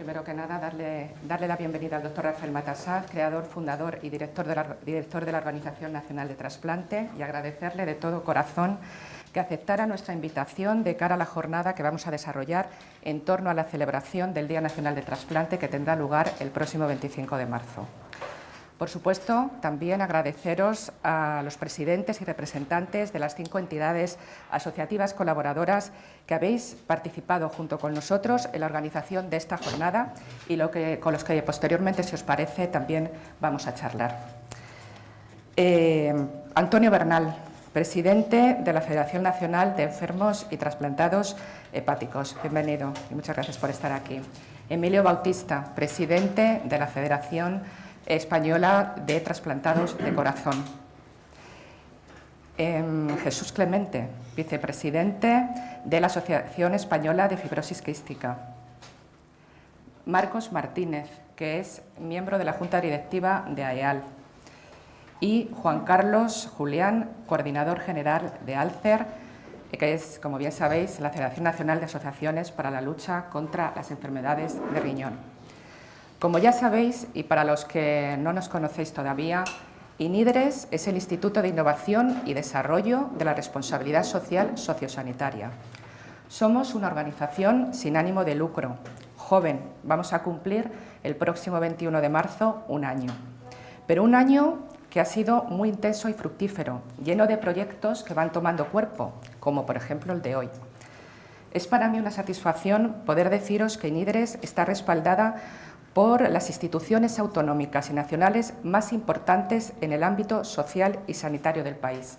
primero que nada, darle la bienvenida al doctor Rafael Matasaz, creador, fundador y director de la Organización Nacional de Trasplante, y agradecerle de todo corazón que aceptara nuestra invitación de cara a la jornada que vamos a desarrollar en torno a la celebración del Día Nacional de Trasplante, que tendrá lugar el próximo 25 de marzo. Por supuesto, también agradeceros a los presidentes y representantes de las 5 entidades asociativas colaboradoras que habéis participado junto con nosotros en la organización de esta jornada y con los que posteriormente, si os parece, también vamos a charlar. Antonio Bernal, presidente de la Federación Nacional de Enfermos y Trasplantados Hepáticos. Bienvenido y muchas gracias por estar aquí. Emilio Bautista, presidente de la Federación Española de Trasplantados de Corazón. Jesús Clemente, vicepresidente de la Asociación Española de Fibrosis Quística. Marcos Martínez, que es miembro de la Junta Directiva de AEAL. Y Juan Carlos Julián, coordinador general de ALCER, que es, como bien sabéis, la Federación Nacional de Asociaciones para la Lucha contra las Enfermedades de Riñón. Como ya sabéis, y para los que no nos conocéis todavía, INIDRES es el Instituto de Innovación y Desarrollo de la Responsabilidad Social Sociosanitaria. Somos una organización sin ánimo de lucro, joven. Vamos a cumplir el próximo 21 de marzo un año. Pero un año que ha sido muy intenso y fructífero, lleno de proyectos que van tomando cuerpo, como por ejemplo el de hoy. Es para mí una satisfacción poder deciros que INIDRES está respaldada por las instituciones autonómicas y nacionales más importantes en el ámbito social y sanitario del país,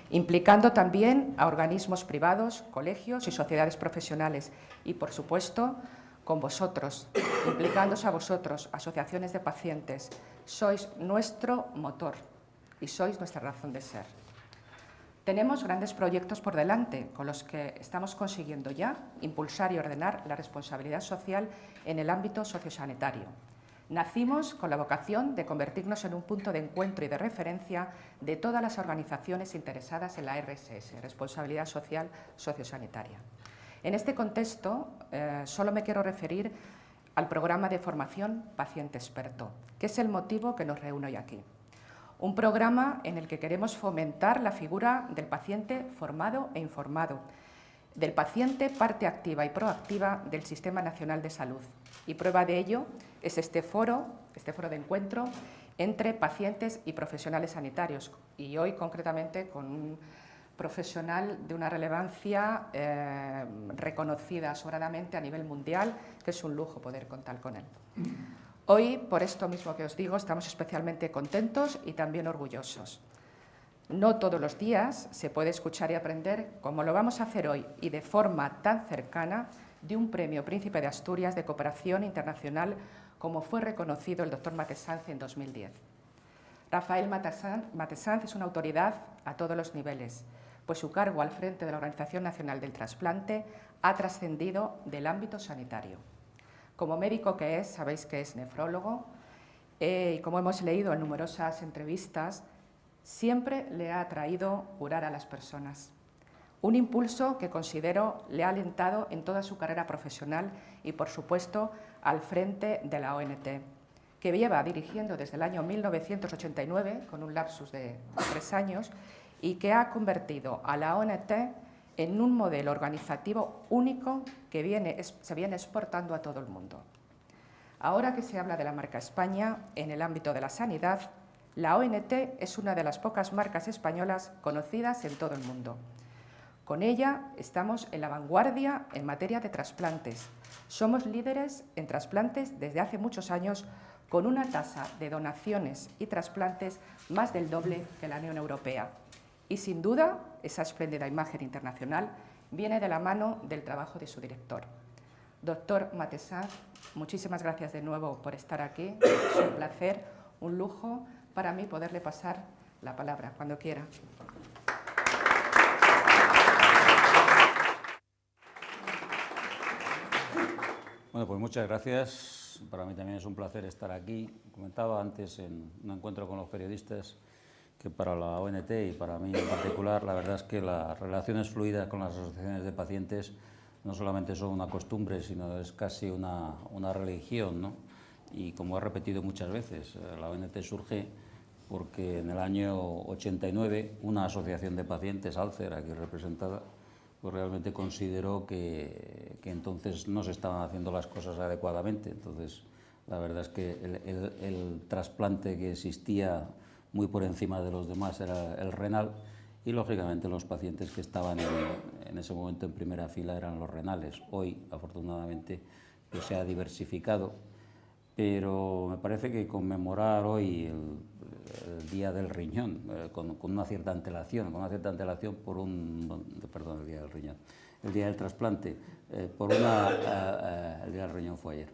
implicando también a organismos privados, colegios y sociedades profesionales y, por supuesto, con vosotros, implicándose a vosotros, asociaciones de pacientes. Sois nuestro motor y sois nuestra razón de ser. Tenemos grandes proyectos por delante con los que estamos consiguiendo ya impulsar y ordenar la responsabilidad social en el ámbito sociosanitario. Nacimos con la vocación de convertirnos en un punto de encuentro y de referencia de todas las organizaciones interesadas en la RSS, Responsabilidad Social Sociosanitaria. En este contexto, solo me quiero referir al programa de formación Paciente Experto, que es el motivo que nos reúne hoy aquí. Un programa en el que queremos fomentar la figura del paciente formado e informado, del paciente parte activa y proactiva del Sistema Nacional de Salud. Y prueba de ello es este foro de encuentro entre pacientes y profesionales sanitarios. Y hoy, concretamente, con un profesional de una relevancia reconocida sobradamente a nivel mundial, que es un lujo poder contar con él. Hoy, por esto mismo que os digo, estamos especialmente contentos y también orgullosos. No todos los días se puede escuchar y aprender, como lo vamos a hacer hoy y de forma tan cercana, de un premio Príncipe de Asturias de Cooperación Internacional, como fue reconocido el doctor Matasaz en 2010. Rafael Matasaz es una autoridad a todos los niveles, pues su cargo al frente de la Organización Nacional del Trasplante ha trascendido del ámbito sanitario. Como médico que es, sabéis que es nefrólogo, y como hemos leído en numerosas entrevistas, siempre le ha atraído curar a las personas. Un impulso que considero le ha alentado en toda su carrera profesional y, por supuesto, al frente de la ONT, que lleva dirigiendo desde el año 1989, con un lapsus de 3 años, y que ha convertido a la ONT en un modelo organizativo único que se viene exportando a todo el mundo. Ahora que se habla de la marca España en el ámbito de la sanidad, la ONT es una de las pocas marcas españolas conocidas en todo el mundo. Con ella estamos en la vanguardia en materia de trasplantes. Somos líderes en trasplantes desde hace muchos años, con una tasa de donaciones y trasplantes más del doble que la Unión Europea. Y sin duda, esa espléndida imagen internacional viene de la mano del trabajo de su director. Doctor Matasaz, muchísimas gracias de nuevo por estar aquí. Es un placer, un lujo para mí poderle pasar la palabra cuando quiera. Bueno, pues muchas gracias. Para mí también es un placer estar aquí. Comentaba antes en un encuentro con los periodistas que para la ONT y para mí en particular, la verdad es que las relaciones fluidas con las asociaciones de pacientes no solamente son una costumbre, sino es casi una religión, ¿no? Y como he repetido muchas veces, la ONT surge porque en el año 89 una asociación de pacientes, Alcer, aquí representada, pues realmente consideró que entonces no se estaban haciendo las cosas adecuadamente. Entonces, la verdad es que el trasplante que existía muy por encima de los demás era el renal, y lógicamente los pacientes que estaban en ese momento en primera fila eran los renales. Hoy, afortunadamente, pues se ha diversificado, pero me parece que conmemorar hoy el Día del Riñón con una cierta antelación, por perdón, el Día del Riñón, el Día del Trasplante, el Día del Riñón fue ayer.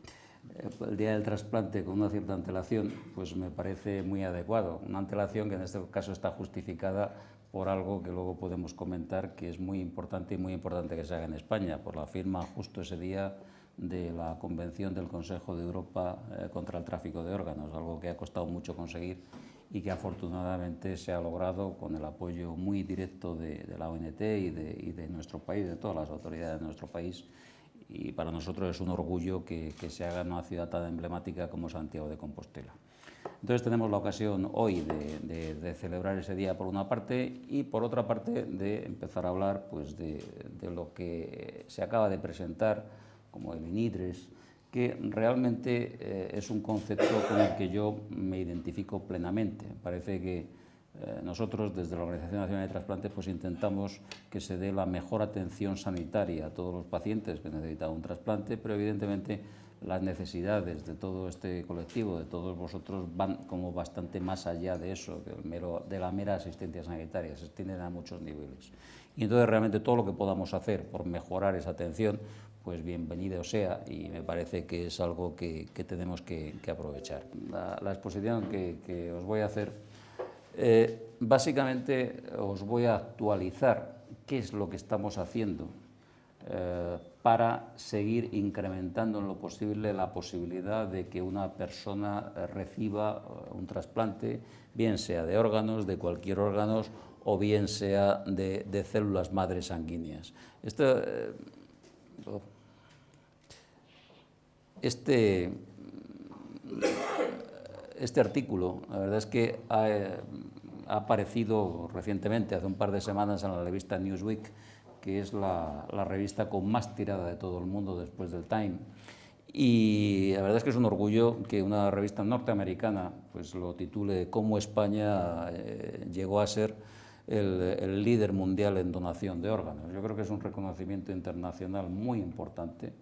El Día del Trasplante con una cierta antelación, pues me parece muy adecuado. Una antelación que en este caso está justificada por algo que luego podemos comentar, que es muy importante que se haga en España, por la firma justo ese día de la Convención del Consejo de Europa contra el tráfico de órganos, algo que ha costado mucho conseguir y que afortunadamente se ha logrado con el apoyo muy directo de la ONT y de nuestro país, de todas las autoridades de nuestro país. Y para nosotros es un orgullo que se haga en una ciudad tan emblemática como Santiago de Compostela. Entonces tenemos la ocasión hoy de celebrar ese día por una parte, y por otra parte de empezar a hablar pues, de lo que se acaba de presentar como el INIDRES, que realmente es un concepto con el que yo me identifico plenamente. Parece que nosotros desde la Organización Nacional de Trasplantes pues intentamos que se dé la mejor atención sanitaria a todos los pacientes que necesitan un trasplante, pero evidentemente las necesidades de todo este colectivo, de todos vosotros, van como bastante más allá de eso, de la mera asistencia sanitaria, se extienden a muchos niveles. Y entonces realmente todo lo que podamos hacer por mejorar esa atención, pues bienvenido sea, y me parece que es algo que tenemos que aprovechar. La exposición que os voy a hacer, básicamente os voy a actualizar qué es lo que estamos haciendo para seguir incrementando en lo posible la posibilidad de que una persona reciba un trasplante, bien sea de órganos, de cualquier órgano, o bien sea de células madres sanguíneas. Este artículo, la verdad es que ha aparecido recientemente, hace un par de semanas, en la revista Newsweek, que es la revista con más tirada de todo el mundo después del Time. Y la verdad es que es un orgullo que una revista norteamericana pues lo titule Cómo España llegó a ser el líder mundial en donación de órganos. Yo creo que es un reconocimiento internacional muy importante.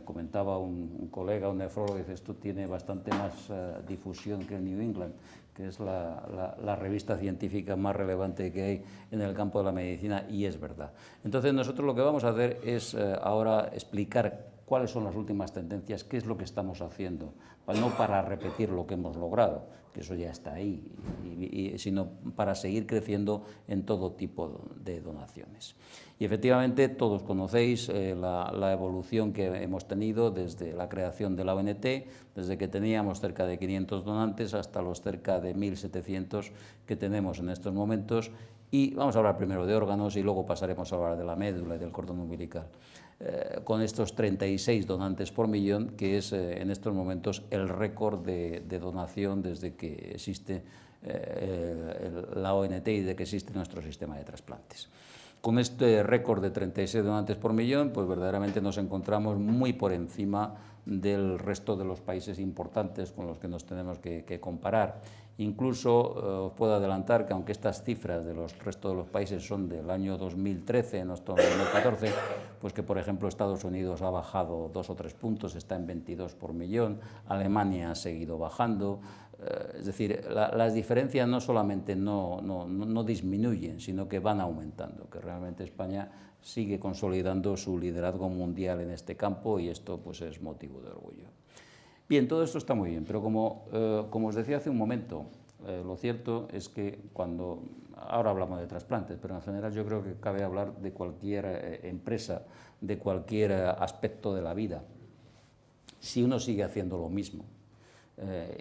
Comentaba un colega, un nefrólogo, dice, esto tiene bastante más difusión que el New England, que es la revista científica más relevante que hay en el campo de la medicina, y es verdad. Entonces nosotros lo que vamos a hacer es ahora explicar cuáles son las últimas tendencias, qué es lo que estamos haciendo, no para repetir lo que hemos logrado, que eso ya está ahí, sino para seguir creciendo en todo tipo de donaciones. Y efectivamente todos conocéis la evolución que hemos tenido desde la creación de la ONT, desde que teníamos cerca de 500 donantes hasta los cerca de 1.700 que tenemos en estos momentos. Y vamos a hablar primero de órganos y luego pasaremos a hablar de la médula y del cordón umbilical. Con estos 36 donantes por millón, que es en estos momentos el récord de donación desde que existe la ONT y de que existe nuestro sistema de trasplantes. Con este récord de 36 donantes por millón, pues verdaderamente nos encontramos muy por encima del resto de los países importantes con los que nos tenemos que comparar. Incluso os puedo adelantar que aunque estas cifras de los restos de los países son del año 2013, no 2014, pues que por ejemplo Estados Unidos ha bajado 2 o 3 puntos, está en 22 por millón, Alemania ha seguido bajando. Es decir, las diferencias no solamente no disminuyen, sino que van aumentando, que realmente España sigue consolidando su liderazgo mundial en este campo, y esto pues es motivo de orgullo. Bien, todo esto está muy bien, pero como os decía hace un momento, lo cierto es que ahora hablamos de trasplantes, pero en general yo creo que cabe hablar de cualquier empresa, de cualquier aspecto de la vida. Si uno sigue haciendo lo mismo,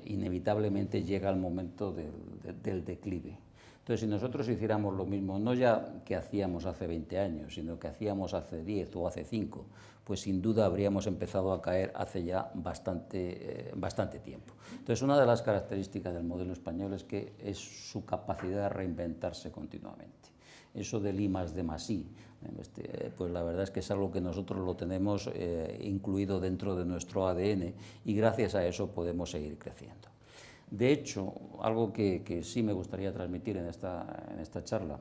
inevitablemente llega el momento del declive. Entonces, si nosotros hiciéramos lo mismo, no ya que hacíamos hace 20 años, sino que hacíamos hace 10 o hace 5, pues sin duda habríamos empezado a caer hace ya bastante tiempo. Entonces, una de las características del modelo español es que es su capacidad de reinventarse continuamente. Eso del I+D+I, pues la verdad es que es algo que nosotros lo tenemos incluido dentro de nuestro ADN y gracias a eso podemos seguir creciendo. De hecho, algo que sí me gustaría transmitir en esta charla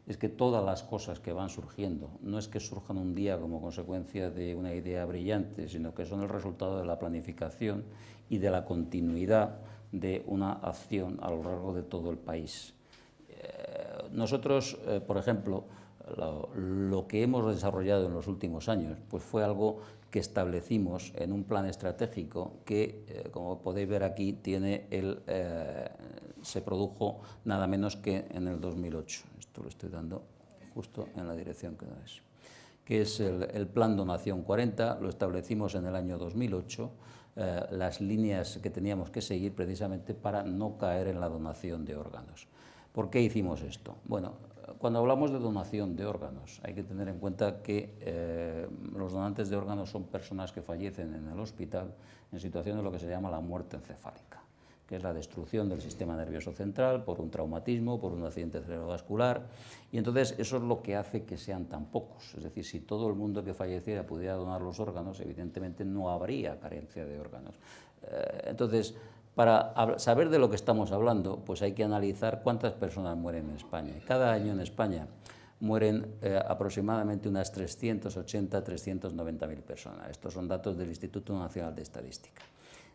es que todas las cosas que van surgiendo no es que surjan un día como consecuencia de una idea brillante, sino que son el resultado de la planificación y de la continuidad de una acción a lo largo de todo el país. Nosotros, por ejemplo, lo que hemos desarrollado en los últimos años pues fue algo que establecimos en un plan estratégico que, como podéis ver aquí, se produjo nada menos que en el 2008. Esto lo estoy dando justo en la dirección que es el Plan Donación 40, lo establecimos en el año 2008, las líneas que teníamos que seguir precisamente para no caer en la donación de órganos. ¿Por qué hicimos esto? Bueno, cuando hablamos de donación de órganos, hay que tener en cuenta que los donantes de órganos son personas que fallecen en el hospital en situación de lo que se llama la muerte encefálica, que es la destrucción del sistema nervioso central por un traumatismo, por un accidente cerebrovascular, y entonces eso es lo que hace que sean tan pocos. Es decir, si todo el mundo que falleciera pudiera donar los órganos, evidentemente no habría carencia de órganos. Entonces, para saber de lo que estamos hablando, pues hay que analizar cuántas personas mueren en España. Cada año en España mueren aproximadamente unas 380.000–390.000 personas. Estos son datos del Instituto Nacional de Estadística.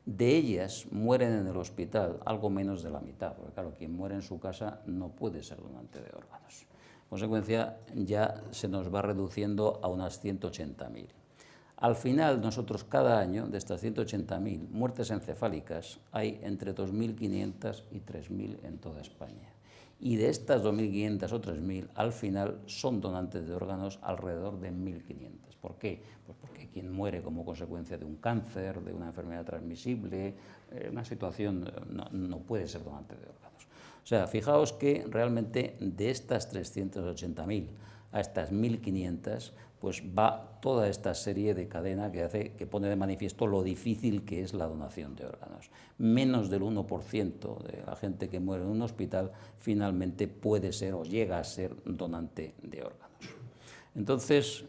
De ellas mueren en el hospital algo menos de la mitad, porque claro, quien muere en su casa no puede ser donante de órganos. En consecuencia, ya se nos va reduciendo a unas 180.000. Al final, nosotros cada año, de estas 180.000 muertes encefálicas, hay entre 2.500 y 3.000 en toda España. Y de estas 2.500 o 3.000, al final son donantes de órganos alrededor de 1.500. ¿Por qué? Pues porque quien muere como consecuencia de un cáncer, de una enfermedad transmisible, una situación, no puede ser donante de órganos. O sea, fijaos que realmente de estas 380.000 a estas 1.500, pues va toda esta serie de cadena que pone de manifiesto lo difícil que es la donación de órganos. Menos del 1% de la gente que muere en un hospital finalmente puede ser o llega a ser donante de órganos. Entonces,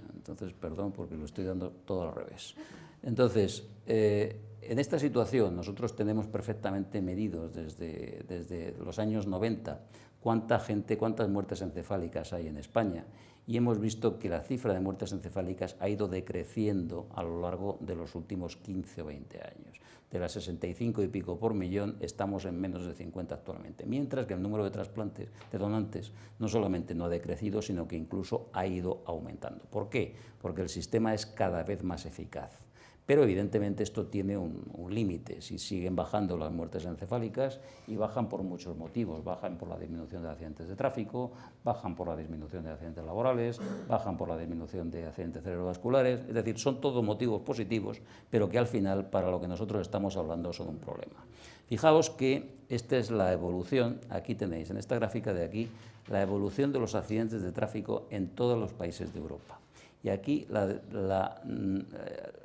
perdón porque lo estoy dando todo al revés. Entonces, en esta situación nosotros tenemos perfectamente medidos desde los años 90 cuántas muertes encefálicas hay en España, y hemos visto que la cifra de muertes encefálicas ha ido decreciendo a lo largo de los últimos 15 o 20 años. De las 65 y pico por millón estamos en menos de 50 actualmente, mientras que el número de trasplantes, de donantes, no solamente no ha decrecido, sino que incluso ha ido aumentando. ¿Por qué? Porque el sistema es cada vez más eficaz. Pero evidentemente esto tiene un límite. Si siguen bajando las muertes encefálicas, y bajan por muchos motivos, bajan por la disminución de accidentes de tráfico, bajan por la disminución de accidentes laborales, bajan por la disminución de accidentes cerebrovasculares, es decir, son todos motivos positivos, pero que al final para lo que nosotros estamos hablando son un problema. Fijaos que esta es la evolución, aquí tenéis en esta gráfica de aquí, la evolución de los accidentes de tráfico en todos los países de Europa. Y aquí la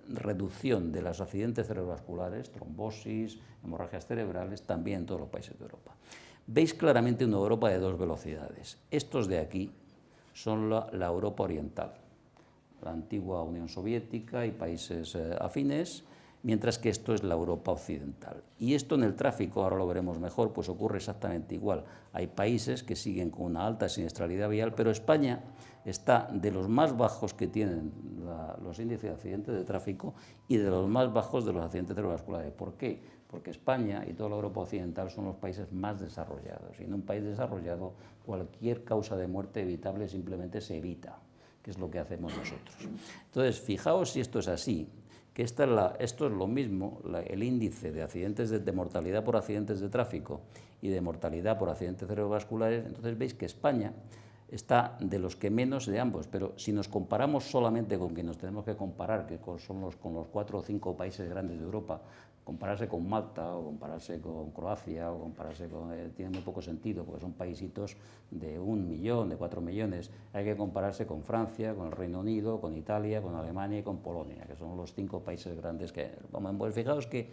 reducción de los accidentes cerebrovasculares, trombosis, hemorragias cerebrales, también en todos los países de Europa. Veis claramente una Europa de dos velocidades. Estos de aquí son la Europa oriental, la antigua Unión Soviética y países afines, mientras que esto es la Europa occidental. Y esto en el tráfico, ahora lo veremos mejor, pues ocurre exactamente igual. Hay países que siguen con una alta siniestralidad vial, pero España está de los más bajos que tienen los índices de accidentes de tráfico y de los más bajos de los accidentes cerebrovasculares. ¿Por qué? Porque España y toda la Europa occidental son los países más desarrollados. Y en un país desarrollado, cualquier causa de muerte evitable simplemente se evita, que es lo que hacemos nosotros. Entonces, fijaos si esto es así, que esto es lo mismo, el índice de accidentes de mortalidad por accidentes de tráfico y de mortalidad por accidentes cerebrovasculares. Entonces veis que España está de los que menos de ambos, pero si nos comparamos solamente con quien nos tenemos que comparar, que son con los 4 o 5 países grandes de Europa, compararse con Malta o compararse con Croacia o compararse con... tiene muy poco sentido porque son paisitos de 1 millón, de 4 millones. Hay que compararse con Francia, con el Reino Unido, con Italia, con Alemania y con Polonia, que son los 5 países grandes que... Pues fijaos que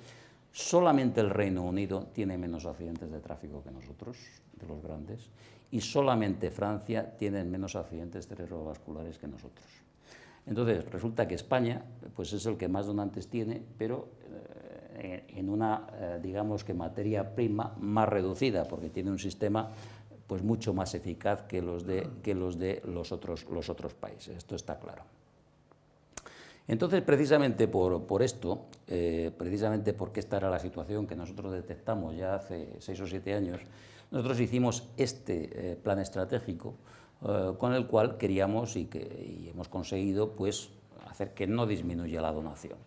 solamente el Reino Unido tiene menos accidentes de tráfico que nosotros, de los grandes, y solamente Francia tiene menos accidentes cerebrovasculares que nosotros. Entonces, resulta que España pues es el que más donantes tiene, pero en una, digamos que materia prima más reducida, porque tiene un sistema pues mucho más eficaz que los de los otros países. Esto está claro. Entonces, precisamente por esto, precisamente porque esta era la situación que nosotros detectamos ya hace 6 o 7 años, nosotros hicimos este plan estratégico con el cual queríamos y hemos conseguido pues, hacer que no disminuya la donación.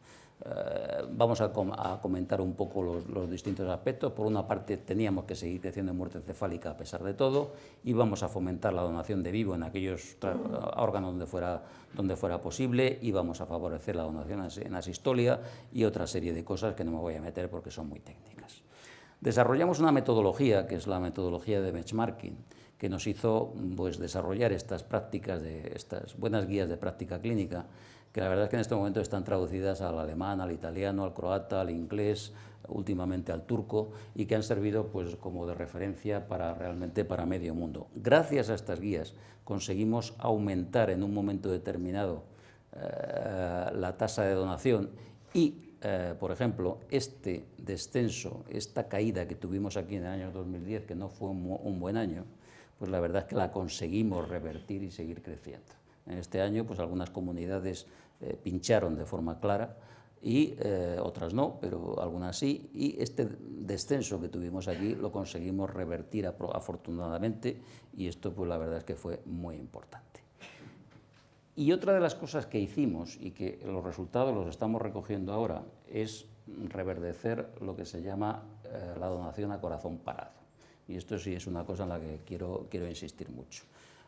Vamos a comentar un poco los distintos aspectos. Por una parte, teníamos que seguir creciendo en muerte encefálica a pesar de todo, íbamos a fomentar la donación de vivo en aquellos órganos donde fuera posible, íbamos a favorecer la donación en asistolia y otra serie de cosas que no me voy a meter porque son muy técnicas. Desarrollamos una metodología, que es la metodología de benchmarking, que nos hizo pues, desarrollar estas prácticas, estas buenas guías de práctica clínica, que la verdad es que en este momento están traducidas al alemán, al italiano, al croata, al inglés, últimamente al turco, y que han servido pues, como de referencia realmente para medio mundo. Gracias a estas guías conseguimos aumentar en un momento determinado la tasa de donación y por ejemplo, este descenso, esta caída que tuvimos aquí en el año 2010, que no fue un buen año, pues la verdad es que la conseguimos revertir y seguir creciendo. En este año, pues algunas comunidades pincharon de forma clara y otras no, pero algunas sí, y este descenso que tuvimos aquí lo conseguimos revertir afortunadamente, y esto pues la verdad es que fue muy importante. Y otra de las cosas que hicimos y que los resultados los estamos recogiendo ahora es reverdecer lo que se llama la donación a corazón parado. Y esto sí es una cosa en la que quiero insistir mucho.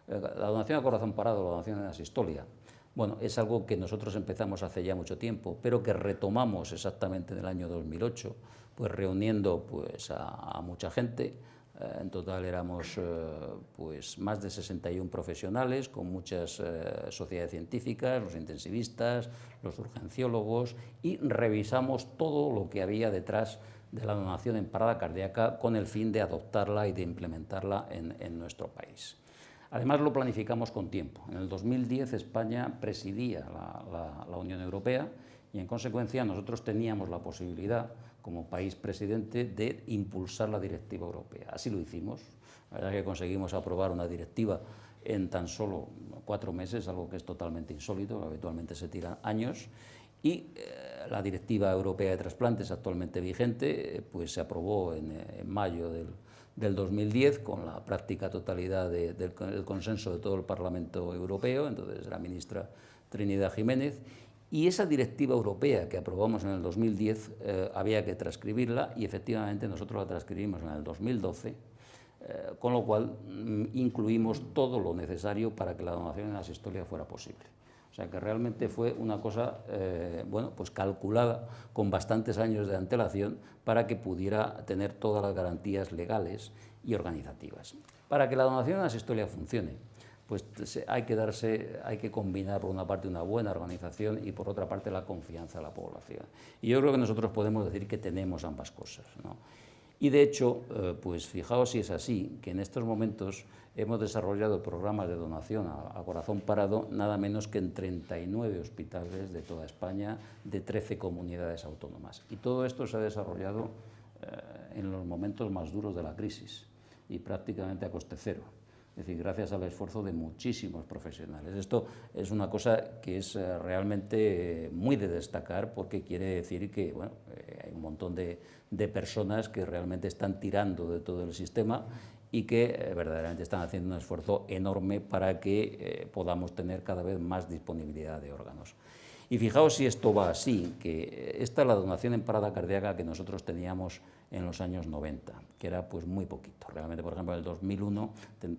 La donación a corazón parado, la donación en asistolia, bueno, es algo que nosotros empezamos hace ya mucho tiempo, pero que retomamos exactamente en el año 2008, pues reuniendo pues, a mucha gente. En total éramos pues, más de 61 profesionales, con muchas sociedades científicas, los intensivistas, los urgenciólogos, y revisamos todo lo que había detrás de la donación en parada cardíaca con el fin de adoptarla y de implementarla en nuestro país. Además lo planificamos con tiempo. En el 2010 España presidía la Unión Europea y en consecuencia nosotros teníamos la posibilidad como país presidente de impulsar la directiva europea. Así lo hicimos. La verdad es que conseguimos aprobar una directiva en tan solo 4 meses, algo que es totalmente insólito, habitualmente se tiran años, y la directiva europea de trasplantes actualmente vigente pues se aprobó en mayo del 2010 con la práctica totalidad del consenso de todo el Parlamento Europeo, entonces la ministra Trinidad Jiménez, y esa directiva europea que aprobamos en el 2010 había que transcribirla y efectivamente nosotros la transcribimos en el 2012, con lo cual incluimos todo lo necesario para que la donación en asistolia fuera posible. O sea que realmente fue una cosa bueno, pues calculada con bastantes años de antelación para que pudiera tener todas las garantías legales y organizativas. Para que la donación en asistolia funcione, pues hay que combinar por una parte una buena organización y por otra parte la confianza de la población. Y yo creo que nosotros podemos decir que tenemos ambas cosas, ¿no? Y de hecho, pues fijaos si es así, que en estos momentos hemos desarrollado programas de donación a corazón parado nada menos que en 39 hospitales de toda España, de 13 comunidades autónomas. Y todo esto se ha desarrollado en los momentos más duros de la crisis y prácticamente a coste cero. Es decir, gracias al esfuerzo de muchísimos profesionales. Esto es una cosa que es realmente muy de destacar porque quiere decir que bueno, hay un montón de personas que realmente están tirando de todo el sistema y que verdaderamente están haciendo un esfuerzo enorme para que podamos tener cada vez más disponibilidad de órganos. Y fijaos si esto va así, que esta es la donación en parada cardíaca que nosotros teníamos en los años 90, que era pues muy poquito. Realmente, por ejemplo, en el 2001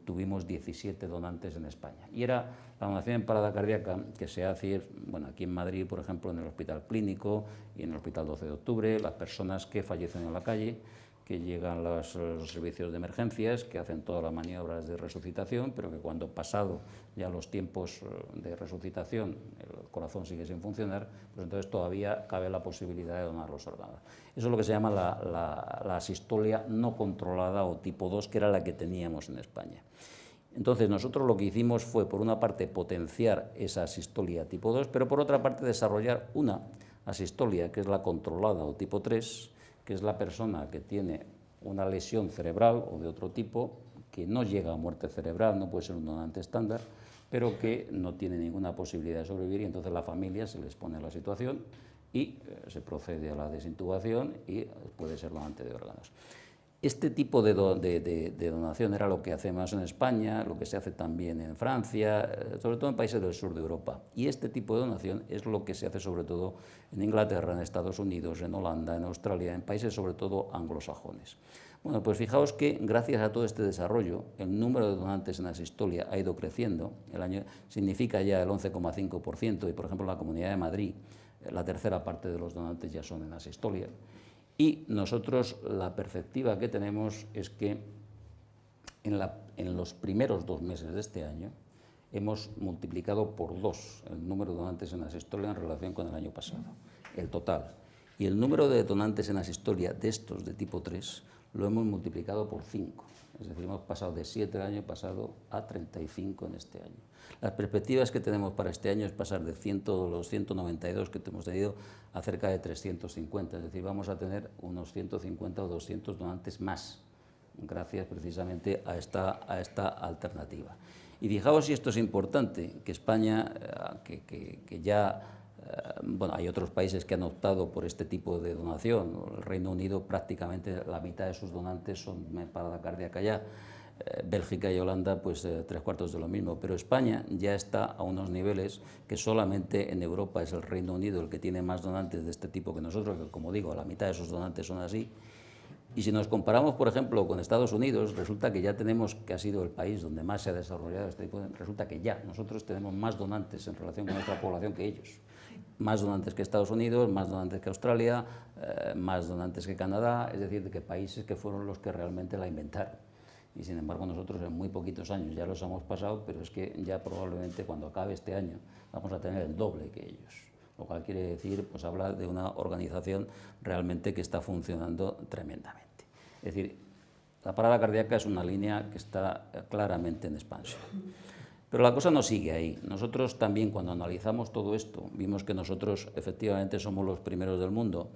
tuvimos 17 donantes en España. Y era la donación en parada cardíaca que se hace, bueno, aquí en Madrid, por ejemplo, en el Hospital Clínico y en el Hospital 12 de Octubre, las personas que fallecen en la calle, que llegan los servicios de emergencias, que hacen todas las maniobras de resucitación, pero que cuando pasado ya los tiempos de resucitación el corazón sigue sin funcionar, pues entonces todavía cabe la posibilidad de donar los órganos. Eso es lo que se llama la asistolia no controlada o tipo 2, que era la que teníamos en España. Entonces nosotros lo que hicimos fue, por una parte, potenciar esa asistolia tipo 2, pero por otra parte desarrollar una asistolia, que es la controlada o tipo 3, que es la persona que tiene una lesión cerebral o de otro tipo, que no llega a muerte cerebral, no puede ser un donante estándar, pero que no tiene ninguna posibilidad de sobrevivir, y entonces la familia se les pone en la situación y se procede a la desintubación y puede ser donante de órganos. Este tipo de donación era lo que hacemos en España, lo que se hace también en Francia, sobre todo en países del sur de Europa. Y este tipo de donación es lo que se hace sobre todo en Inglaterra, en Estados Unidos, en Holanda, en Australia, en países sobre todo anglosajones. Bueno, pues fijaos que gracias a todo este desarrollo, el número de donantes en asistolia ha ido creciendo. El año significa ya el 11,5% y, por ejemplo, en la Comunidad de Madrid, la tercera parte de los donantes ya son en asistolia. Y nosotros la perspectiva que tenemos es que en los primeros 2 meses de este año hemos multiplicado por 2 el número de donantes en asistolia en relación con el año pasado, el total. Y el número de donantes en asistolia de estos de tipo 3 lo hemos multiplicado por 5. Es decir, hemos pasado de 7 el año pasado a 35 en este año. Las perspectivas que tenemos para este año es pasar de los 192 que hemos tenido a cerca de 350. Es decir, vamos a tener unos 150 o 200 donantes más, gracias precisamente a esta alternativa. Y fijaos si esto es importante, que España, que ya... Bueno, hay otros países que han optado por este tipo de donación. El Reino Unido, prácticamente la mitad de sus donantes son en parada cardíaca ya. Bélgica y Holanda, pues 3/4 de lo mismo. Pero España ya está a unos niveles que solamente en Europa es el Reino Unido el que tiene más donantes de este tipo que nosotros, que como digo, la mitad de sus donantes son así. Y si nos comparamos, por ejemplo, con Estados Unidos, resulta que ya tenemos, que ha sido el país donde más se ha desarrollado este tipo de... Resulta que ya nosotros tenemos más donantes en relación con nuestra población que ellos. Más donantes que Estados Unidos, más donantes que Australia, más donantes que Canadá, es decir, de que países que fueron los que realmente la inventaron. Y sin embargo nosotros en muy poquitos años ya los hemos pasado, pero es que ya probablemente cuando acabe este año vamos a tener el doble que ellos. Lo cual quiere decir, pues habla de una organización realmente que está funcionando tremendamente. Es decir, la parada cardíaca es una línea que está claramente en expansión. Pero la cosa no sigue ahí. Nosotros también, cuando analizamos todo esto, vimos que nosotros efectivamente somos los primeros del mundo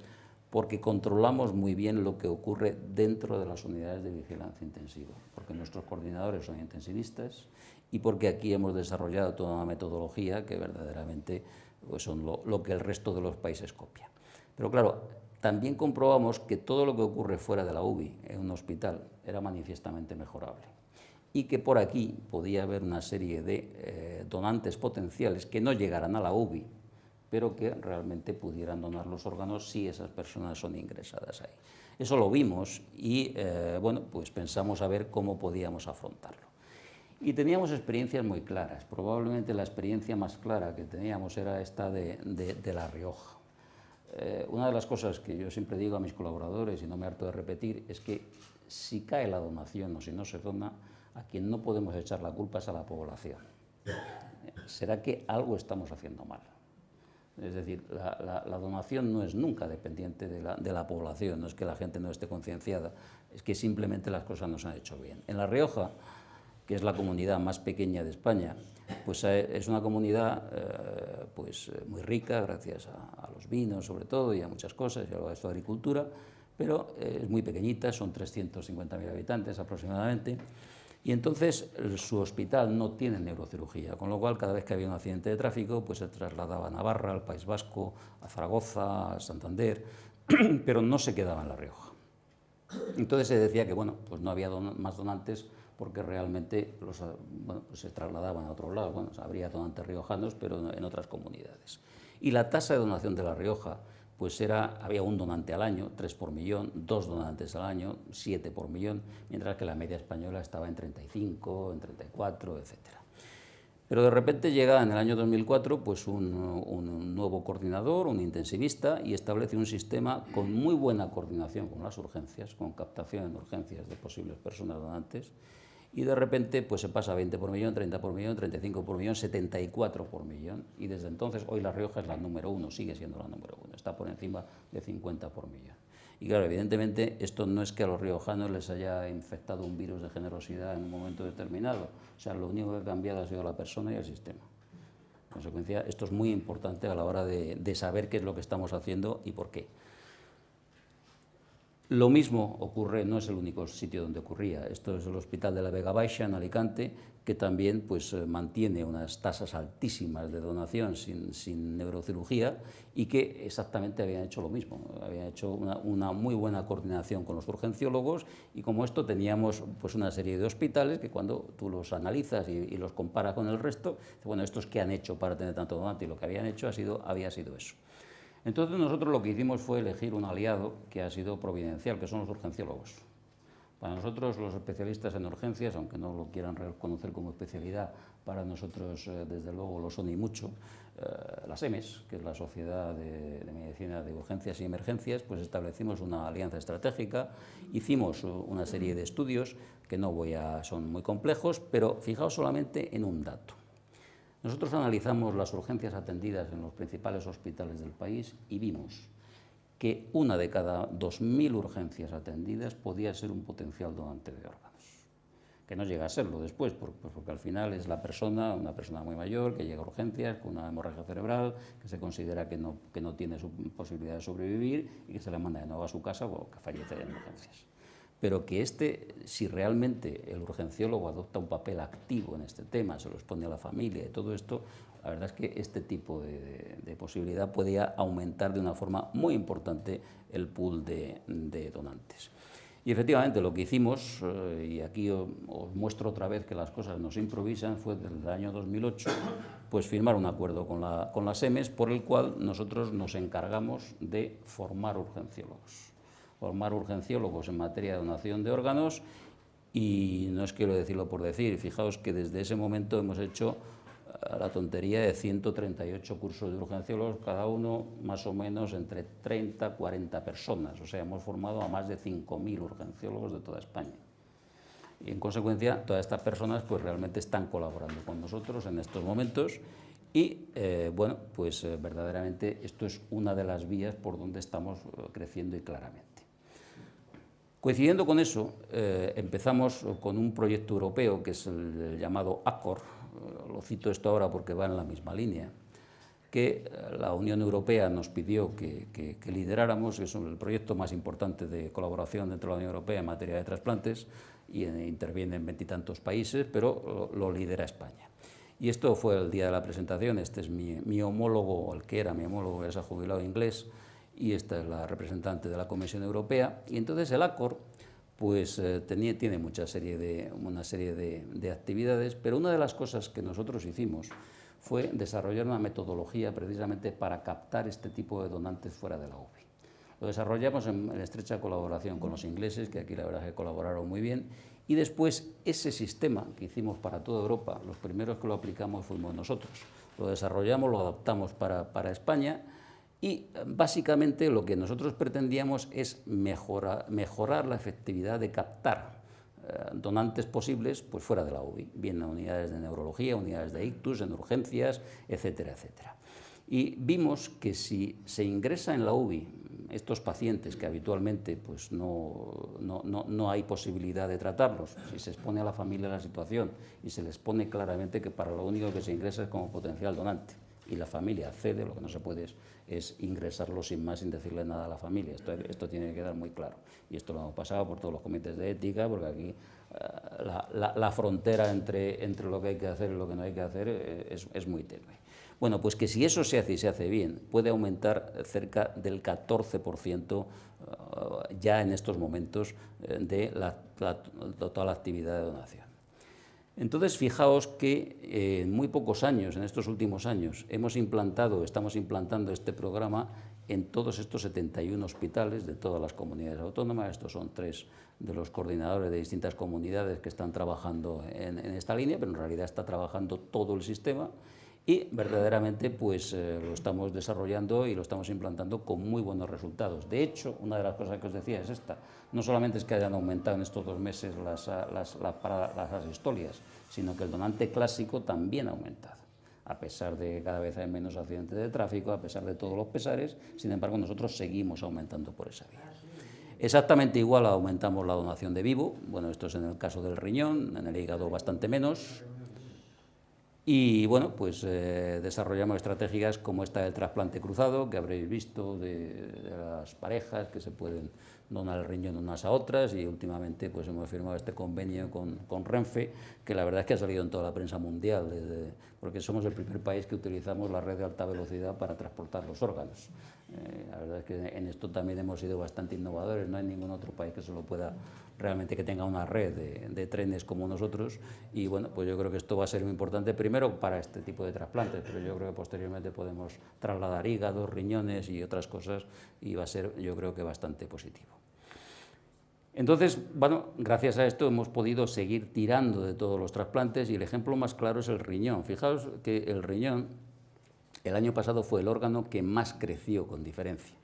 porque controlamos muy bien lo que ocurre dentro de las unidades de vigilancia intensiva, porque nuestros coordinadores son intensivistas y porque aquí hemos desarrollado toda una metodología que verdaderamente pues, son lo que el resto de los países copia. Pero claro, también comprobamos que todo lo que ocurre fuera de la UBI, en un hospital, era manifiestamente mejorable. Y que por aquí podía haber una serie de donantes potenciales que no llegaran a la UBI, pero que realmente pudieran donar los órganos si esas personas son ingresadas ahí. Eso lo vimos y bueno, pues pensamos a ver cómo podíamos afrontarlo. Y teníamos experiencias muy claras. Probablemente la experiencia más clara que teníamos era esta de La Rioja. Una de las cosas que yo siempre digo a mis colaboradores, y no me harto de repetir, es que si cae la donación o si no se dona, a quien no podemos echar la culpa es a la población. ¿Será que algo estamos haciendo mal? Es decir, la donación no es nunca dependiente de la población, no es que la gente no esté concienciada, es que simplemente las cosas no se han hecho bien. En La Rioja, que es la comunidad más pequeña de España, pues es una comunidad pues muy rica, gracias a los vinos sobre todo y a muchas cosas, y a su agricultura, pero es muy pequeñita, son 350.000 habitantes aproximadamente. Y entonces su hospital no tiene neurocirugía, con lo cual cada vez que había un accidente de tráfico pues se trasladaba a Navarra, al País Vasco, a Zaragoza, a Santander, pero no se quedaba en La Rioja. Entonces se decía que bueno, pues no había más donantes porque realmente pues se trasladaban a otros lados. Bueno, habría donantes riojanos, pero en otras comunidades. Y la tasa de donación de La Rioja, pues había un donante al año, 3 por millón, 2 donantes al año, 7 por millón, mientras que la media española estaba en 35, en 34, etcétera. Pero de repente llega en el año 2004 pues un nuevo coordinador, un intensivista, y establece un sistema con muy buena coordinación con las urgencias, con captación en urgencias de posibles personas donantes, y de repente pues se pasa a 20 por millón, 30 por millón, 35 por millón, 74 por millón, y desde entonces hoy La Rioja es la número 1, sigue siendo la número 1, está por encima de 50 por millón. Y claro, evidentemente esto no es que a los riojanos les haya infectado un virus de generosidad en un momento determinado, o sea, lo único que ha cambiado ha sido la persona y el sistema. En consecuencia, esto es muy importante a la hora de saber qué es lo que estamos haciendo y por qué. Lo mismo ocurre, no es el único sitio donde ocurría, esto es el Hospital de la Vega Baixa en Alicante, que también pues, mantiene unas tasas altísimas de donación sin neurocirugía y que exactamente habían hecho lo mismo, habían hecho una muy buena coordinación con los urgenciólogos, y como esto teníamos pues, una serie de hospitales que cuando tú los analizas y los comparas con el resto, bueno, estos qué han hecho para tener tanto donante, y lo que habían hecho había sido eso. Entonces nosotros lo que hicimos fue elegir un aliado que ha sido providencial, que son los urgenciólogos. Para nosotros los especialistas en urgencias, aunque no lo quieran reconocer como especialidad, para nosotros desde luego lo son y mucho, la SEMES, que es la Sociedad de Medicina de Urgencias y Emergencias, pues establecimos una alianza estratégica, hicimos una serie de estudios que son muy complejos, pero fijaos solamente en un dato. Nosotros analizamos las urgencias atendidas en los principales hospitales del país y vimos que una de cada 2.000 urgencias atendidas podía ser un potencial donante de órganos. Que no llega a serlo después, porque al final es una persona muy mayor que llega a urgencias con una hemorragia cerebral, que se considera que no tiene posibilidad de sobrevivir y que se le manda de nuevo a su casa o que fallece en urgencias. Pero que si realmente el urgenciólogo adopta un papel activo en este tema, se lo expone a la familia y todo esto, la verdad es que este tipo de posibilidad podía aumentar de una forma muy importante el pool de donantes. Y efectivamente lo que hicimos, y aquí os muestro otra vez que las cosas no se improvisan, fue desde el año 2008 pues firmar un acuerdo con la SEMES, por el cual nosotros nos encargamos de formar urgenciólogos en materia de donación de órganos, y no es quiero decirlo por decir, fijaos que desde ese momento hemos hecho la tontería de 138 cursos de urgenciólogos, cada uno más o menos entre 30 y 40 personas, o sea, hemos formado a más de 5.000 urgenciólogos de toda España. Y en consecuencia, todas estas personas pues realmente están colaborando con nosotros en estos momentos, y bueno, pues verdaderamente esto es una de las vías por donde estamos creciendo y claramente. Coincidiendo con eso, empezamos con un proyecto europeo que es el llamado ACOR, lo cito esto ahora porque va en la misma línea, que la Unión Europea nos pidió que lideráramos, que es el proyecto más importante de colaboración dentro de la Unión Europea en materia de trasplantes, y interviene en 20 y tantos países, pero lo lidera España. Y esto fue el día de la presentación. Este es mi homólogo, el que era mi homólogo, ya se ha jubilado, inglés, y esta es la representante de la Comisión Europea. Y entonces el ACOR pues, tiene una serie de actividades, pero una de las cosas que nosotros hicimos fue desarrollar una metodología precisamente para captar este tipo de donantes fuera de la UBI. Lo desarrollamos en estrecha colaboración con los ingleses, que aquí la verdad es que colaboraron muy bien, y después ese sistema que hicimos para toda Europa, los primeros que lo aplicamos fuimos nosotros. Lo desarrollamos, lo adaptamos para España, y básicamente lo que nosotros pretendíamos es mejorar la efectividad de captar donantes posibles pues fuera de la UBI, bien en unidades de neurología, unidades de ictus, en urgencias, etcétera, etcétera. Y vimos que si se ingresa en la UBI estos pacientes que habitualmente pues, no hay posibilidad de tratarlos, si se expone a la familia la situación y se les pone claramente que para lo único que se ingresa es como potencial donante, y la familia accede, lo que no se puede es ingresarlo sin más, sin decirle nada a la familia. Esto tiene que quedar muy claro. Y esto lo hemos pasado por todos los comités de ética, porque aquí la frontera entre lo que hay que hacer y lo que no hay que hacer es muy tenue. Bueno, pues que si eso se hace y se hace bien, puede aumentar cerca del 14% ya en estos momentos de la total actividad de donación. Entonces, fijaos que en muy pocos años, en estos últimos años, estamos implantando este programa en todos estos 71 hospitales de todas las comunidades autónomas. Estos son 3 de los coordinadores de distintas comunidades que están trabajando en esta línea, pero en realidad está trabajando todo el sistema y verdaderamente pues lo estamos desarrollando y lo estamos implantando con muy buenos resultados. De hecho, una de las cosas que os decía es esta: no solamente es que hayan aumentado en estos 2 meses las asistolias, sino que el donante clásico también ha aumentado. A pesar de que cada vez hay menos accidentes de tráfico, a pesar de todos los pesares, sin embargo nosotros seguimos aumentando por esa vía. Exactamente igual aumentamos la donación de vivo, bueno, esto es en el caso del riñón, en el hígado bastante menos. Y bueno, pues desarrollamos estrategias como esta del trasplante cruzado, que habréis visto de las parejas que se pueden donar el riñón unas a otras, y últimamente pues hemos firmado este convenio con Renfe, que la verdad es que ha salido en toda la prensa mundial, porque somos el primer país que utilizamos la red de alta velocidad para transportar los órganos. La verdad es que en esto también hemos sido bastante innovadores, no hay ningún otro país que se lo pueda realmente, que tenga una red de trenes como nosotros, y bueno, pues yo creo que esto va a ser muy importante, primero para este tipo de trasplantes, pero yo creo que posteriormente podemos trasladar hígados, riñones y otras cosas, y va a ser, yo creo que bastante positivo. Entonces, bueno, gracias a esto hemos podido seguir tirando de todos los trasplantes, y el ejemplo más claro es el riñón. Fijaos que el riñón el año pasado fue el órgano que más creció con diferencia.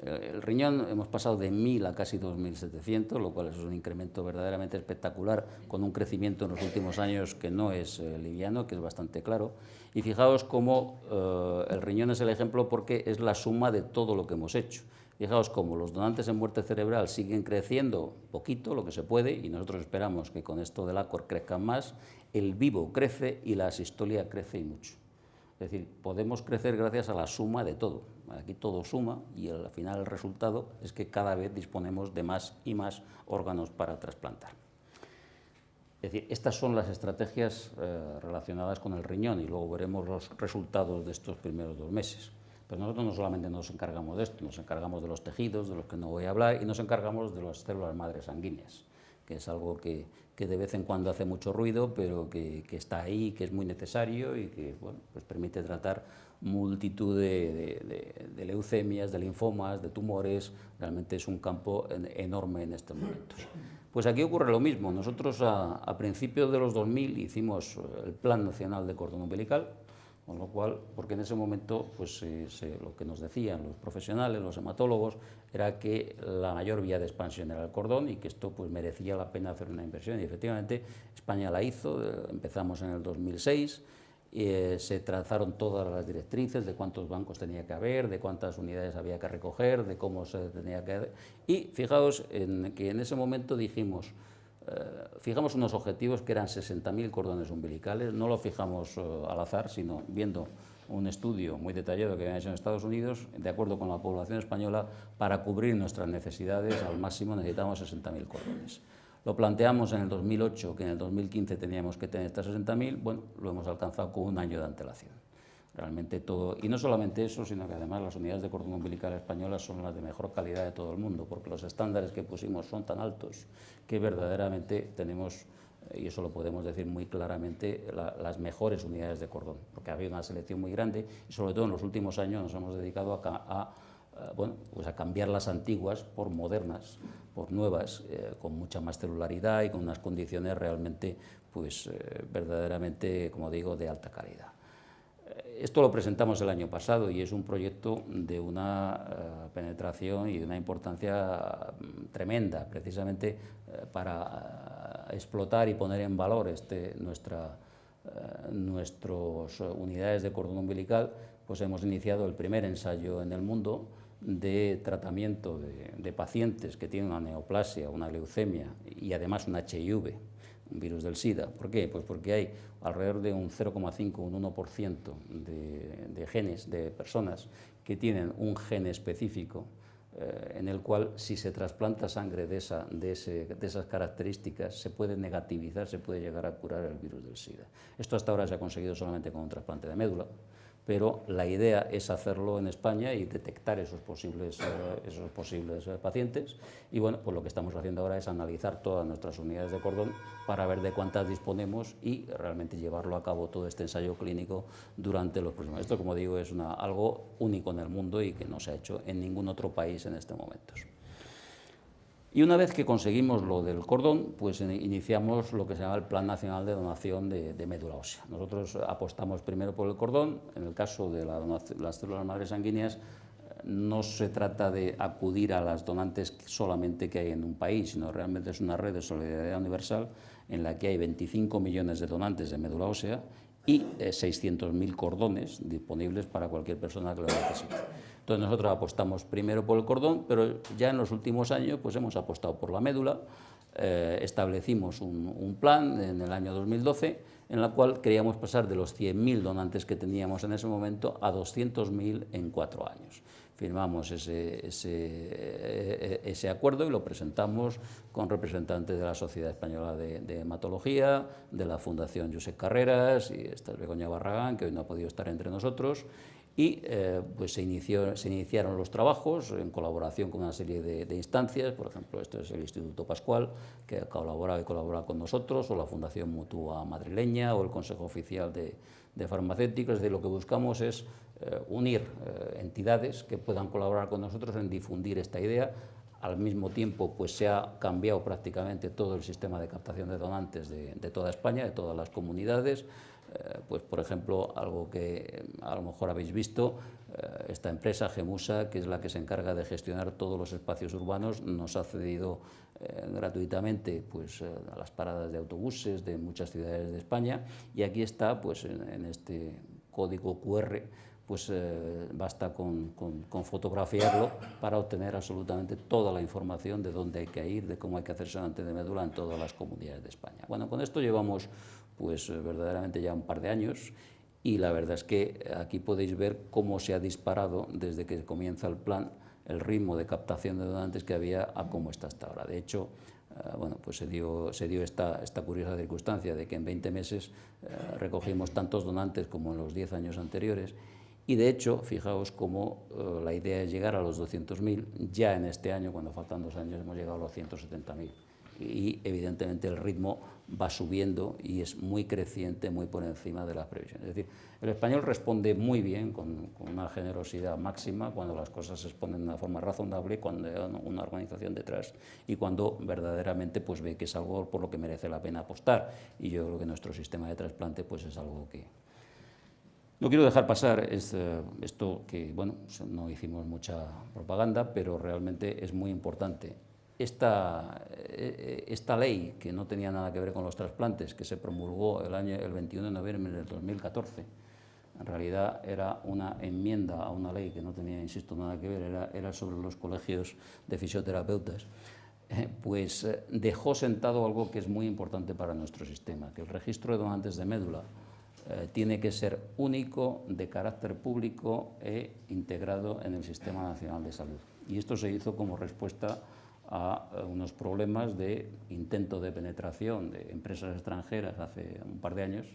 El riñón hemos pasado de 1.000 a casi 2.700, lo cual es un incremento verdaderamente espectacular, con un crecimiento en los últimos años que no es liviano, que es bastante claro. Y fijaos cómo el riñón es el ejemplo, porque es la suma de todo lo que hemos hecho. Fijaos cómo los donantes en muerte cerebral siguen creciendo poquito, lo que se puede, y nosotros esperamos que con esto del ACOR crezcan más. El vivo crece y la asistolia crece y mucho. Es decir, podemos crecer gracias a la suma de todo. Aquí todo suma, y al final el resultado es que cada vez disponemos de más y más órganos para trasplantar. Es decir, estas son las estrategias relacionadas con el riñón, y luego veremos los resultados de estos primeros 2 meses. Pero nosotros no solamente nos encargamos de esto, nos encargamos de los tejidos, de los que no voy a hablar, y nos encargamos de las células madres sanguíneas, que es algo que de vez en cuando hace mucho ruido, pero que está ahí, que es muy necesario, y que bueno, pues permite tratar multitud de leucemias, de linfomas, de tumores. Realmente es un campo enorme en estos momentos. Pues aquí ocurre lo mismo. Nosotros a principios de los 2000 hicimos el Plan Nacional de Cordón Umbilical, con lo cual, porque en ese momento pues, lo que nos decían los profesionales, los hematólogos, era que la mayor vía de expansión era el cordón, y que esto pues, merecía la pena hacer una inversión, y efectivamente España la hizo. Empezamos en el 2006, se trazaron todas las directrices de cuántos bancos tenía que haber, de cuántas unidades había que recoger, de cómo se tenía que... Y fijaos que en ese momento dijimos, fijamos unos objetivos que eran 60.000 cordones umbilicales. No lo fijamos al azar, sino viendo un estudio muy detallado que habían hecho en Estados Unidos, de acuerdo con la población española. Para cubrir nuestras necesidades al máximo necesitamos 60.000 cordones. Lo planteamos en el 2008, que en el 2015 teníamos que tener estas 60.000, bueno, lo hemos alcanzado con 1 año de antelación. Realmente todo, y no solamente eso, sino que además las unidades de cordón umbilical españolas son las de mejor calidad de todo el mundo, porque los estándares que pusimos son tan altos que verdaderamente tenemos, y eso lo podemos decir muy claramente, las mejores unidades de cordón, porque ha habido una selección muy grande, y sobre todo en los últimos años nos hemos dedicado bueno, pues a cambiar las antiguas por modernas, por nuevas, con mucha más celularidad y con unas condiciones realmente, pues verdaderamente, como digo, de alta calidad. Esto lo presentamos el año pasado, y es un proyecto de una penetración y de una importancia tremenda, precisamente para explotar y poner en valor nuestras unidades de cordón umbilical. Pues hemos iniciado el primer ensayo en el mundo de tratamiento de pacientes que tienen una neoplasia, una leucemia y además un HIV, un virus del SIDA. ¿Por qué? Pues porque hay alrededor de un 0,5 o un 1% de genes, de personas que tienen un gen específico en el cual, si se trasplanta sangre de esas características, se puede negativizar, se puede llegar a curar el virus del SIDA. Esto hasta ahora se ha conseguido solamente con un trasplante de médula, pero la idea es hacerlo en España y detectar esos posibles pacientes. Y bueno, pues lo que estamos haciendo ahora es analizar todas nuestras unidades de cordón para ver de cuántas disponemos y realmente llevarlo a cabo todo este ensayo clínico durante los próximos. Esto, como digo, es algo único en el mundo y que no se ha hecho en ningún otro país en este momento. Y una vez que conseguimos lo del cordón, pues iniciamos lo que se llama el Plan Nacional de Donación de Médula Ósea. Nosotros apostamos primero por el cordón. En el caso de las células madres sanguíneas, no se trata de acudir a las donantes solamente que hay en un país, sino realmente es una red de solidaridad universal en la que hay 25 millones de donantes de médula ósea y 600.000 cordones disponibles para cualquier persona que lo necesite. Entonces nosotros apostamos primero por el cordón, pero ya en los últimos años pues hemos apostado por la médula. Establecimos un plan en el año 2012 en el cual queríamos pasar de los 100.000 donantes que teníamos en ese momento a 200.000 en 4 años. Firmamos ese acuerdo y lo presentamos con representantes de la Sociedad Española de Hematología, de la Fundación Josep Carreras, y esta es Begoña Barragán, que hoy no ha podido estar entre nosotros, y pues se iniciaron los trabajos en colaboración con una serie de instancias. Por ejemplo, esto es el Instituto Pascual, que ha colaborado y colabora con nosotros, o la Fundación Mutua Madrileña, o el Consejo Oficial de Farmacéuticos. Es decir, lo que buscamos es unir entidades que puedan colaborar con nosotros en difundir esta idea. Al mismo tiempo, pues se ha cambiado prácticamente todo el sistema de captación de donantes de toda España, de todas las comunidades. Pues, por ejemplo, algo que a lo mejor habéis visto, esta empresa, Gemusa, que es la que se encarga de gestionar todos los espacios urbanos, nos ha cedido gratuitamente pues, a las paradas de autobuses de muchas ciudades de España, y aquí está, pues, en este código QR, pues basta con fotografiarlo para obtener absolutamente toda la información de dónde hay que ir, de cómo hay que hacerse donante de médula en todas las comunidades de España. Bueno, con esto llevamos pues verdaderamente ya un par de años, y la verdad es que aquí podéis ver cómo se ha disparado desde que comienza el plan el ritmo de captación de donantes que había a cómo está hasta ahora. De hecho, bueno, pues se dio esta curiosa circunstancia de que en 20 meses recogimos tantos donantes como en los 10 años anteriores. Y de hecho, fijaos cómo la idea es llegar a los 200.000, ya en este año, cuando faltan 2 años, hemos llegado a los 170.000. Y evidentemente el ritmo va subiendo y es muy creciente, muy por encima de las previsiones. Es decir, el español responde muy bien, con una generosidad máxima, cuando las cosas se exponen de una forma razonable, cuando hay una organización detrás y cuando verdaderamente pues, ve que es algo por lo que merece la pena apostar. Y yo creo que nuestro sistema de trasplante pues, es algo que... No quiero dejar pasar esto que, bueno, no hicimos mucha propaganda, pero realmente es muy importante. Esta ley, que no tenía nada que ver con los trasplantes, que se promulgó el 21 de noviembre del 2014, en realidad era una enmienda a una ley que no tenía, insisto, nada que ver, era sobre los colegios de fisioterapeutas, pues dejó sentado algo que es muy importante para nuestro sistema, que el registro de donantes de médula tiene que ser único, de carácter público e integrado en el Sistema Nacional de Salud. Y esto se hizo como respuesta a unos problemas de intento de penetración de empresas extranjeras hace un par de años,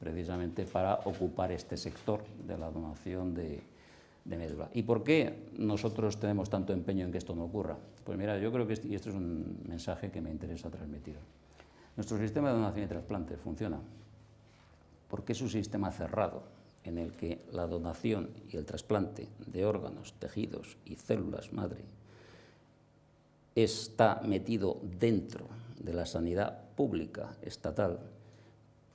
precisamente para ocupar este sector de la donación de médula. ¿Y por qué nosotros tenemos tanto empeño en que esto no ocurra? Pues mira, yo creo que esto es un mensaje que me interesa transmitir. Nuestro sistema de donación y trasplante funciona porque es un sistema cerrado en el que la donación y el trasplante de órganos, tejidos y células madre está metido dentro de la sanidad pública estatal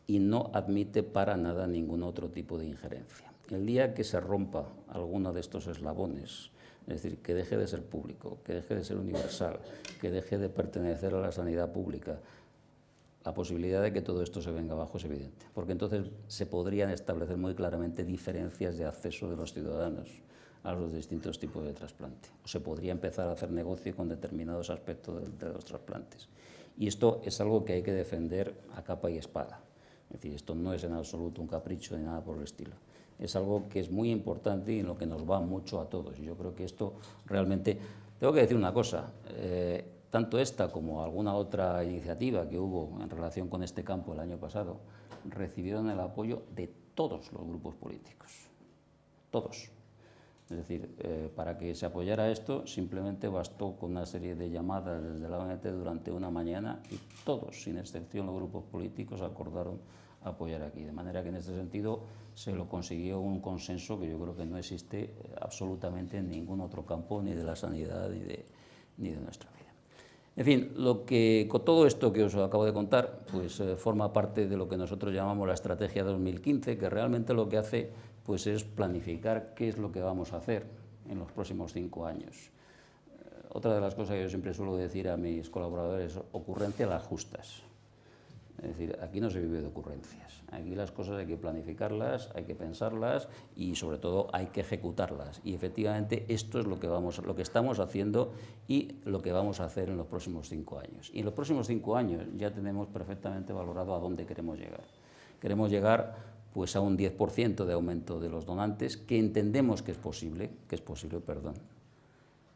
y no admite para nada ningún otro tipo de injerencia. El día que se rompa alguno de estos eslabones, es decir, que deje de ser público, que deje de ser universal, que deje de pertenecer a la sanidad pública, la posibilidad de que todo esto se venga abajo es evidente, porque entonces se podrían establecer muy claramente diferencias de acceso de los ciudadanos a los distintos tipos de trasplante, o se podría empezar a hacer negocio con determinados aspectos de los trasplantes. Y esto es algo que hay que defender a capa y espada. Es decir, esto no es en absoluto un capricho ni nada por el estilo. Es algo que es muy importante y en lo que nos va mucho a todos. Y yo creo que esto realmente... Tengo que decir una cosa, tanto esta como alguna otra iniciativa que hubo en relación con este campo el año pasado recibieron el apoyo de todos los grupos políticos. todos. Es decir, para que se apoyara esto simplemente bastó con una serie de llamadas desde la ONT durante una mañana y todos, sin excepción los grupos políticos, acordaron apoyar aquí. De manera que en este sentido se lo consiguió un consenso que yo creo que no existe absolutamente en ningún otro campo, ni de la sanidad ni de nuestra vida. En fin, con todo esto que os acabo de contar, pues forma parte de lo que nosotros llamamos la Estrategia 2015, que realmente lo que hace pues es planificar qué es lo que vamos a hacer en los próximos 5 años. Otra de las cosas que yo siempre suelo decir a mis colaboradores es ocurrencia las justas. Es decir, aquí no se vive de ocurrencias. Aquí las cosas hay que planificarlas, hay que pensarlas y sobre todo hay que ejecutarlas. Y efectivamente esto es lo que estamos haciendo y lo que vamos a hacer en los próximos 5 años. Y en los próximos 5 años ya tenemos perfectamente valorado a dónde queremos llegar. Queremos llegar pues a un 10% de aumento de los donantes, que entendemos que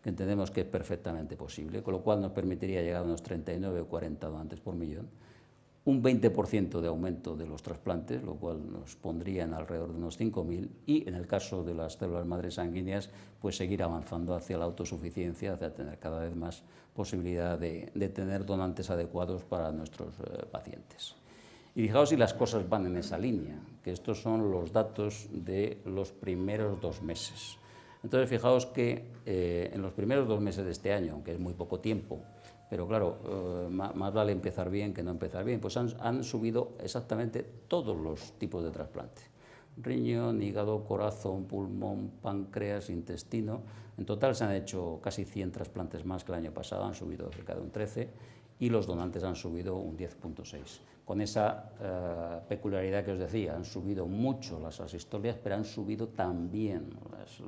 entendemos que es perfectamente posible, con lo cual nos permitiría llegar a unos 39 o 40 donantes por millón, un 20% de aumento de los trasplantes, lo cual nos pondría en alrededor de unos 5.000, y en el caso de las células madres sanguíneas, pues seguir avanzando hacia la autosuficiencia, hacia tener cada vez más posibilidad de tener donantes adecuados para nuestros pacientes. Y fijaos si las cosas van en esa línea, que estos son los datos de los primeros 2 meses. Entonces, fijaos que en los primeros 2 meses de este año, aunque es muy poco tiempo, pero claro, más vale empezar bien que no empezar bien, pues han subido exactamente todos los tipos de trasplante. Riñón, hígado, corazón, pulmón, páncreas, intestino. En total se han hecho casi 100 trasplantes más que el año pasado, han subido cerca de un 13%, y los donantes han subido un 10,6%. Con esa peculiaridad que os decía, han subido mucho las asistolias, pero han subido también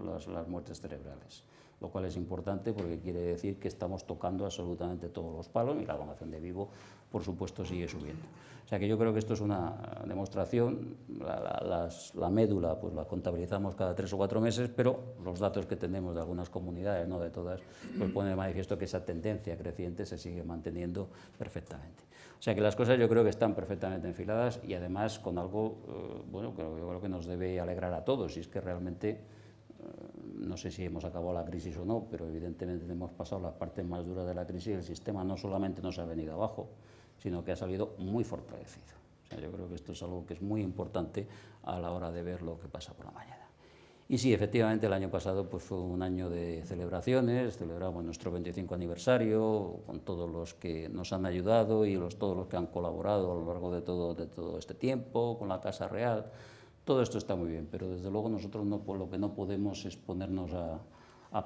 las muertes cerebrales, lo cual es importante porque quiere decir que estamos tocando absolutamente todos los palos y la donación de vivo, por supuesto, sigue subiendo. O sea que yo creo que esto es una demostración. La médula pues la contabilizamos cada 3 o 4 meses, pero los datos que tenemos de algunas comunidades, no de todas, pues ponen de manifiesto que esa tendencia creciente se sigue manteniendo perfectamente. O sea que las cosas yo creo que están perfectamente enfiladas y además con algo bueno, que yo creo que nos debe alegrar a todos, y es que realmente no sé si hemos acabado la crisis o no, pero evidentemente hemos pasado las partes más duras de la crisis y el sistema no solamente no se ha venido abajo, sino que ha salido muy fortalecido. O sea, yo creo que esto es algo que es muy importante a la hora de ver lo que pasa por la mañana. Y sí, efectivamente, el año pasado pues, fue un año de celebraciones, celebramos nuestro 25 aniversario con todos los que nos han ayudado y todos los que han colaborado a lo largo de todo este tiempo, con la Casa Real. Todo esto está muy bien, pero desde luego nosotros lo que no podemos es ponernos a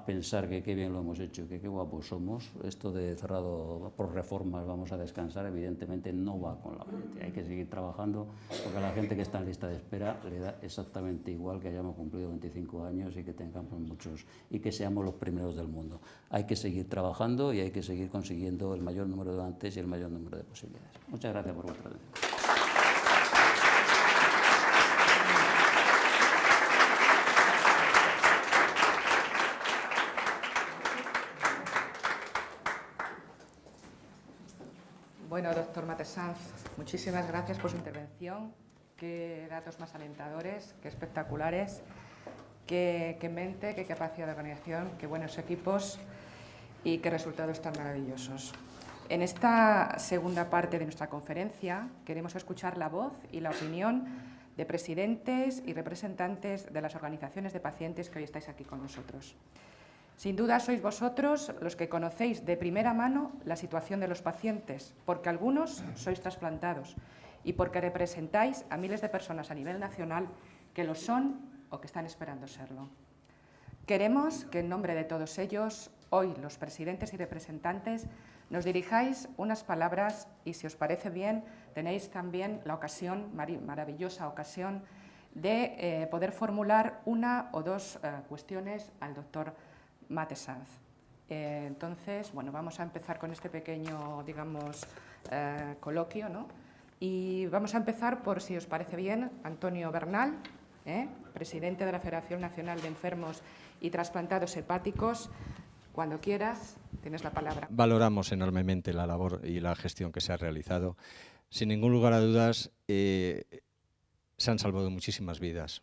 pensar que qué bien lo hemos hecho, que qué guapos somos. Esto de cerrado por reformas, vamos a descansar, evidentemente no va con la gente. Hay que seguir trabajando porque a la gente que está en lista de espera le da exactamente igual que hayamos cumplido 25 años y que tengamos muchos y que seamos los primeros del mundo. Hay que seguir trabajando y hay que seguir consiguiendo el mayor número de donantes y el mayor número de posibilidades. Muchas gracias por vuestra atención. Bueno, doctor Matesanz, muchísimas gracias por su intervención. Qué datos más alentadores, qué espectaculares, qué mente, qué capacidad de organización, qué buenos equipos y qué resultados tan maravillosos. En esta segunda parte de nuestra conferencia queremos escuchar la voz y la opinión de presidentes y representantes de las organizaciones de pacientes que hoy estáis aquí con nosotros. Sin duda sois vosotros los que conocéis de primera mano la situación de los pacientes, porque algunos sois trasplantados y porque representáis a miles de personas a nivel nacional que lo son o que están esperando serlo. Queremos que en nombre de todos ellos, hoy los presidentes y representantes, nos dirijáis unas palabras y, si os parece bien, tenéis también la ocasión, maravillosa ocasión, de poder formular una o dos cuestiones al doctor Matesanz. Entonces, bueno, vamos a empezar con este pequeño, digamos, coloquio, ¿no? Y vamos a empezar por, si os parece bien, Antonio Bernal, presidente de la Federación Nacional de Enfermos y Trasplantados Hepáticos. Cuando quieras, tienes la palabra. Valoramos enormemente la labor y la gestión que se ha realizado. Sin ningún lugar a dudas, se han salvado muchísimas vidas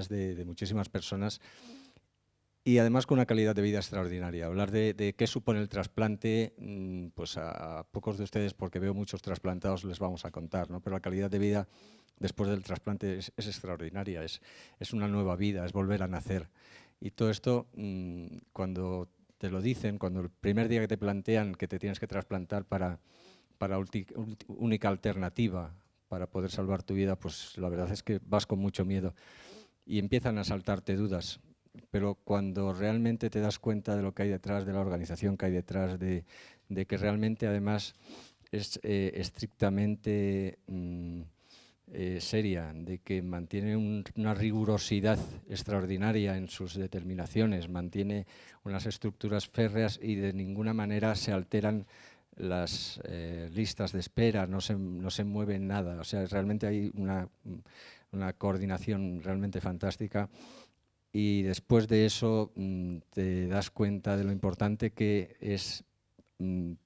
de muchísimas personas, y además con una calidad de vida extraordinaria. Hablar de qué supone el trasplante, pues a pocos de ustedes, porque veo muchos trasplantados, les vamos a contar, ¿no? Pero la calidad de vida después del trasplante es extraordinaria, es una nueva vida, es volver a nacer. Y todo esto, cuando te lo dicen, cuando el primer día que te plantean que te tienes que trasplantar para única alternativa para poder salvar tu vida, pues la verdad es que vas con mucho miedo y empiezan a saltarte dudas. Pero cuando realmente te das cuenta de lo que hay detrás, de la organización que hay detrás, de que realmente además es estrictamente seria, de que mantiene una rigurosidad extraordinaria en sus determinaciones, mantiene unas estructuras férreas y de ninguna manera se alteran las listas de espera, no se mueve nada. O sea, realmente hay una coordinación realmente fantástica. Y después de eso te das cuenta de lo importante que es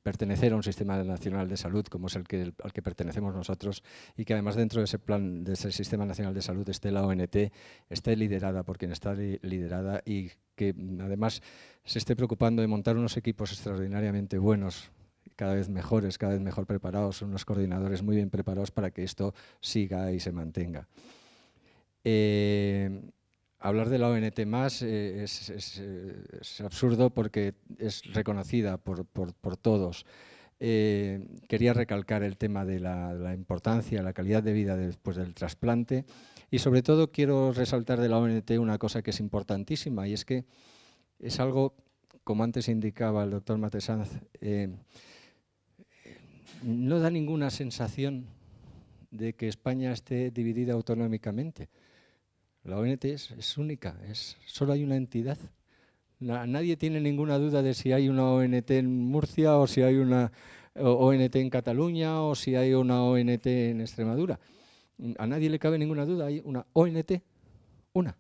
pertenecer a un sistema nacional de salud como es al que pertenecemos nosotros, y que además dentro de ese plan, de ese sistema nacional de salud, esté la ONT, esté liderada por quien está liderada, y que además se esté preocupando de montar unos equipos extraordinariamente buenos, cada vez mejores, cada vez mejor preparados, unos coordinadores muy bien preparados para que esto siga y se mantenga. Hablar de la ONT más es absurdo porque es reconocida por todos. Quería recalcar el tema de la importancia, la calidad de vida después del trasplante, y sobre todo quiero resaltar de la ONT una cosa que es importantísima, y es que es algo, como antes indicaba el doctor Matesanz, no da ninguna sensación de que España esté dividida autonómicamente. La ONT es única, solo hay una entidad. Nadie tiene ninguna duda de si hay una ONT en Murcia, o si hay una ONT en Cataluña, o si hay una ONT en Extremadura. A nadie le cabe ninguna duda, hay una ONT, una,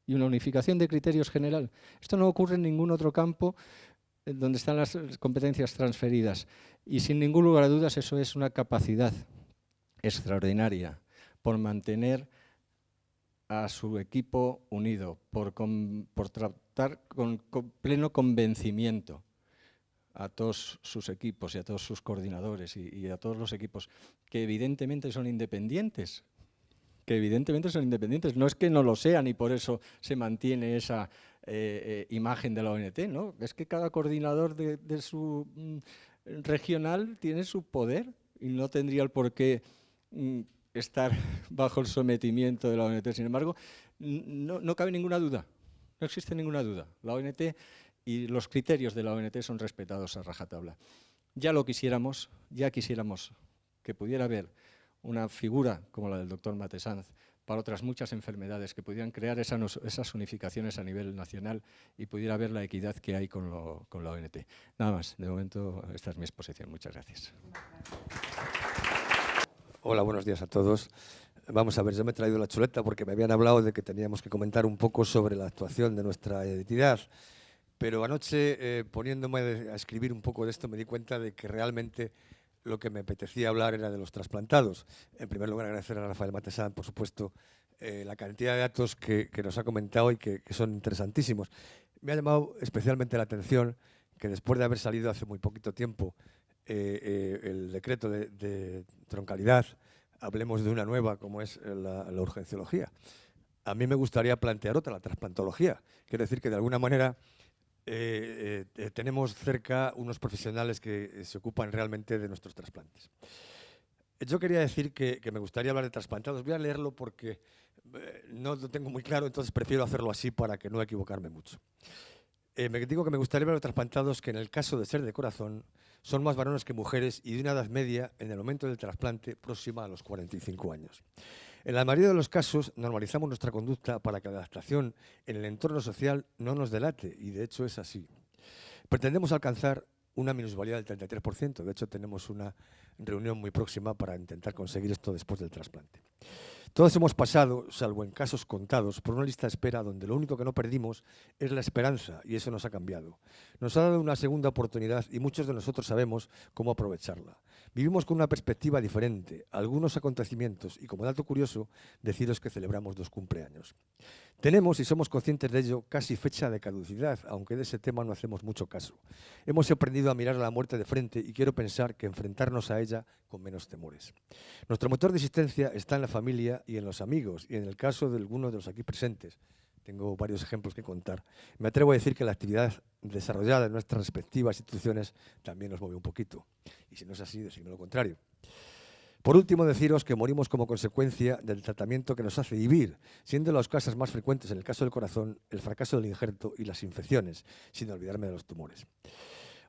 y una unificación de criterios general. Esto no ocurre en ningún otro campo donde están las competencias transferidas, y sin ningún lugar a dudas eso es una capacidad extraordinaria por mantener a su equipo unido, por tratar con pleno convencimiento a todos sus equipos y a todos sus coordinadores y a todos los equipos que evidentemente son independientes, no es que no lo sean y por eso se mantiene esa imagen de la ONT, ¿no? Es que cada coordinador de su regional tiene su poder y no tendría el por qué estar bajo el sometimiento de la ONT. Sin embargo, no cabe ninguna duda, no existe ninguna duda. La ONT y los criterios de la ONT son respetados a rajatabla. Ya quisiéramos que pudiera haber una figura como la del doctor Matesanz para otras muchas enfermedades, que pudieran crear esas unificaciones a nivel nacional y pudiera haber la equidad que hay con la ONT. Nada más, de momento esta es mi exposición. Muchas gracias. Hola, buenos días a todos. Vamos a ver, yo me he traído la chuleta porque me habían hablado de que teníamos que comentar un poco sobre la actuación de nuestra entidad, pero anoche poniéndome a escribir un poco de esto me di cuenta de que realmente lo que me apetecía hablar era de los trasplantados. En primer lugar, agradecer a Rafael Matesanz, por supuesto, la cantidad de datos que nos ha comentado y que son interesantísimos. Me ha llamado especialmente la atención que después de haber salido hace muy poquito tiempo el decreto de troncalidad, hablemos de una nueva como es la urgenciología. A mí me gustaría plantear otra, la trasplantología. Quiero decir que de alguna manera tenemos cerca unos profesionales que se ocupan realmente de nuestros trasplantes. Yo quería decir que me gustaría hablar de trasplantados. Voy a leerlo porque no lo tengo muy claro, entonces prefiero hacerlo así para que no equivocarme mucho. Me digo que me gustaría hablar de trasplantados que en el caso de ser de corazón son más varones que mujeres y de una edad media en el momento del trasplante próxima a los 45 años. En la mayoría de los casos normalizamos nuestra conducta para que la adaptación en el entorno social no nos delate, y de hecho es así. Pretendemos alcanzar una minusvalía del 33%, de hecho tenemos una reunión muy próxima para intentar conseguir esto después del trasplante. Todos hemos pasado, salvo en casos contados, por una lista de espera donde lo único que no perdimos es la esperanza, y eso nos ha cambiado. Nos ha dado una segunda oportunidad y muchos de nosotros sabemos cómo aprovecharla. Vivimos con una perspectiva diferente, algunos acontecimientos, y como dato curioso, deciros que celebramos 2 cumpleaños. Tenemos, y somos conscientes de ello, casi fecha de caducidad, aunque de ese tema no hacemos mucho caso. Hemos aprendido a mirar a la muerte de frente y quiero pensar que enfrentarnos a ella con menos temores. Nuestro motor de existencia está en la familia y en los amigos, y en el caso de algunos de los aquí presentes, tengo varios ejemplos que contar, me atrevo a decir que la actividad desarrollada en nuestras respectivas instituciones también nos mueve un poquito. Y si no es así, decidme lo contrario. Por último, deciros que morimos como consecuencia del tratamiento que nos hace vivir, siendo las causas más frecuentes en el caso del corazón el fracaso del injerto y las infecciones, sin olvidarme de los tumores.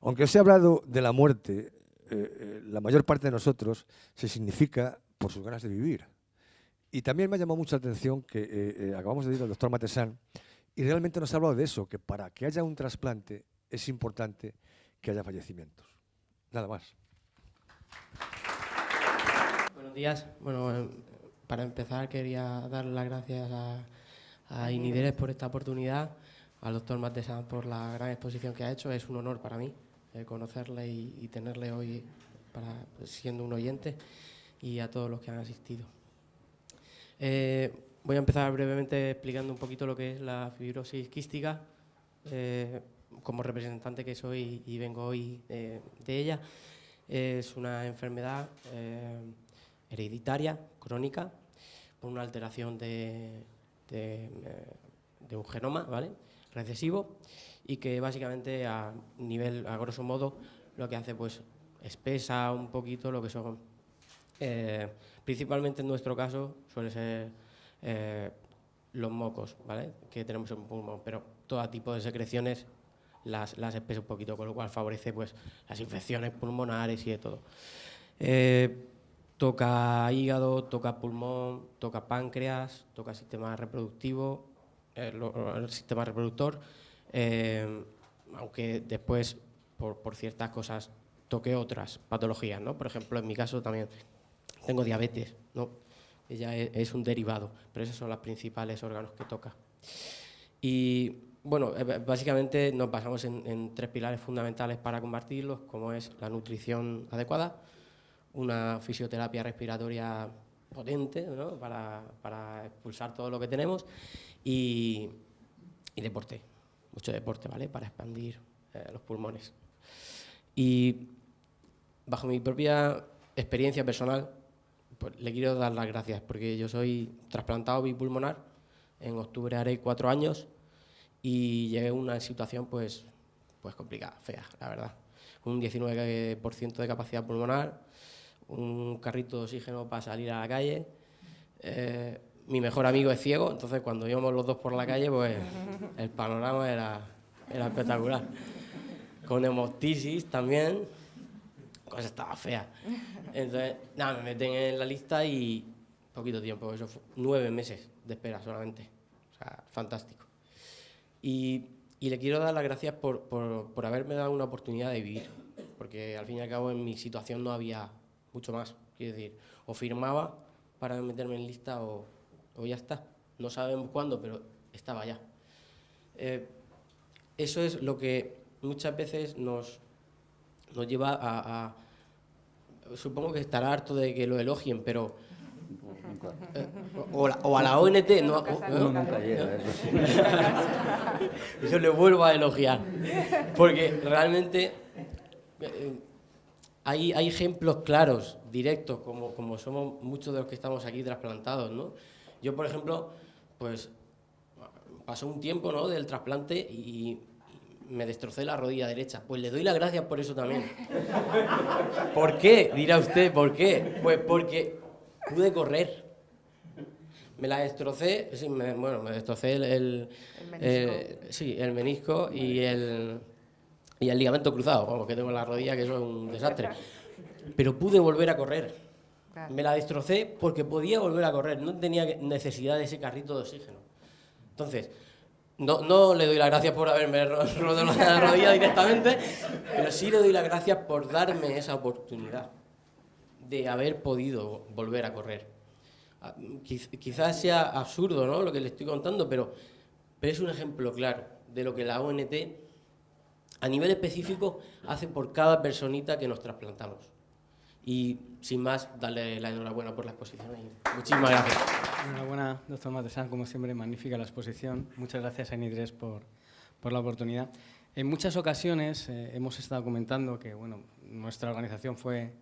Aunque os he hablado de la muerte, la mayor parte de nosotros se significa por sus ganas de vivir. Y también me ha llamado mucha atención que acabamos de decir al doctor Matesan, y realmente nos ha hablado de eso, que para que haya un trasplante es importante que haya fallecimientos. Nada más. Buenos días. Bueno, para empezar quería dar las gracias a INIDERES por esta oportunidad, al doctor Matesan por la gran exposición que ha hecho. Es un honor para mí conocerle y tenerle hoy siendo un oyente, y a todos los que han asistido. Voy a empezar brevemente explicando un poquito lo que es la fibrosis quística, como representante que soy y vengo hoy de ella. Es una enfermedad hereditaria, crónica, por una alteración de un genoma, ¿vale?, recesivo, y que básicamente a grosso modo lo que hace pues espesa un poquito lo que son, principalmente en nuestro caso suele ser los mocos, ¿vale?, que tenemos en el pulmón, pero todo tipo de secreciones las espesa un poquito, con lo cual favorece pues las infecciones pulmonares y de todo. Toca hígado, toca pulmón, toca páncreas, toca sistema reproductivo, el sistema reproductor, aunque después por ciertas cosas toque otras patologías, ¿no? Por ejemplo, en mi caso también tengo diabetes, ¿no? Ella es un derivado, pero esos son los principales órganos que toca. Y bueno, básicamente nos basamos en 3 pilares fundamentales para combatirlos, como es la nutrición adecuada, una fisioterapia respiratoria potente, ¿no?, para expulsar todo lo que tenemos, y deporte, mucho deporte, ¿vale?, para expandir los pulmones. Y bajo mi propia experiencia personal, pues le quiero dar las gracias, porque yo soy trasplantado bipulmonar, en octubre haré 4 años, y llegué a una situación pues complicada, fea, la verdad. Un 19% de capacidad pulmonar, un carrito de oxígeno para salir a la calle. Mi mejor amigo es ciego, entonces cuando íbamos los dos por la calle, pues el panorama era espectacular. Con hemoptisis también, cosa estaba fea. Entonces, nada, me meten en la lista y poquito tiempo, eso fue 9 meses de espera solamente. O sea, fantástico. Y le quiero dar las gracias por haberme dado una oportunidad de vivir, porque al fin y al cabo en mi situación no había mucho más. Quiero decir, o firmaba para meterme en lista o ya está. No sabemos cuándo, pero estaba ya. Eso es lo que muchas veces nos lleva a supongo que estará harto de que lo elogien, pero o a la ONT nunca llega, eso sí. Yo le vuelvo a elogiar, porque realmente hay ejemplos claros, directos, como somos muchos de los que estamos aquí trasplantados, ¿no? Yo, por ejemplo, pues pasó un tiempo, ¿no?, del trasplante y me destrocé la rodilla derecha. Pues le doy las gracias por eso también. ¿Por qué? Dirá usted, ¿por qué? Pues porque pude correr. Me la destrocé, sí, me destrocé el menisco y el ligamento cruzado, vamos, que tengo en la rodilla, que eso es un desastre. Pero pude volver a correr. Me la destrocé porque podía volver a correr, no tenía necesidad de ese carrito de oxígeno. Entonces, no le doy las gracias por haberme roto la rodilla directamente, pero sí le doy las gracias por darme esa oportunidad de haber podido volver a correr. Quizás sea absurdo, ¿no?, lo que le estoy contando, pero es un ejemplo claro de lo que la ONT a nivel específico hace por cada personita que nos trasplantamos. Y sin más, darle la enhorabuena por la exposición. Y muchísimas gracias. Enhorabuena, doctor Matesán, como siempre, magnífica la exposición. Muchas gracias a Inidres por la oportunidad. En muchas ocasiones hemos estado comentando que bueno, nuestra organización fue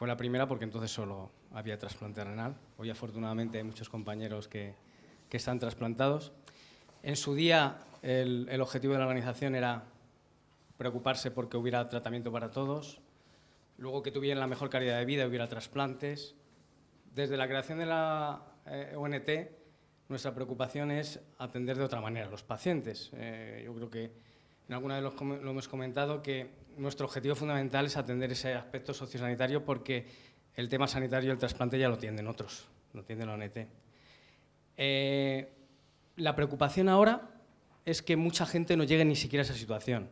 la primera porque entonces solo había trasplante renal. Hoy, afortunadamente, hay muchos compañeros que están trasplantados. En su día, el objetivo de la organización era preocuparse porque hubiera tratamiento para todos, luego que tuvieran la mejor calidad de vida, hubiera trasplantes. Desde la creación de la ONT, nuestra preocupación es atender de otra manera a los pacientes. Yo creo que en alguna vez lo hemos comentado, que nuestro objetivo fundamental es atender ese aspecto sociosanitario porque el tema sanitario y el trasplante ya lo tienen otros, lo tiene la ONT. La preocupación ahora es que mucha gente no llegue ni siquiera a esa situación.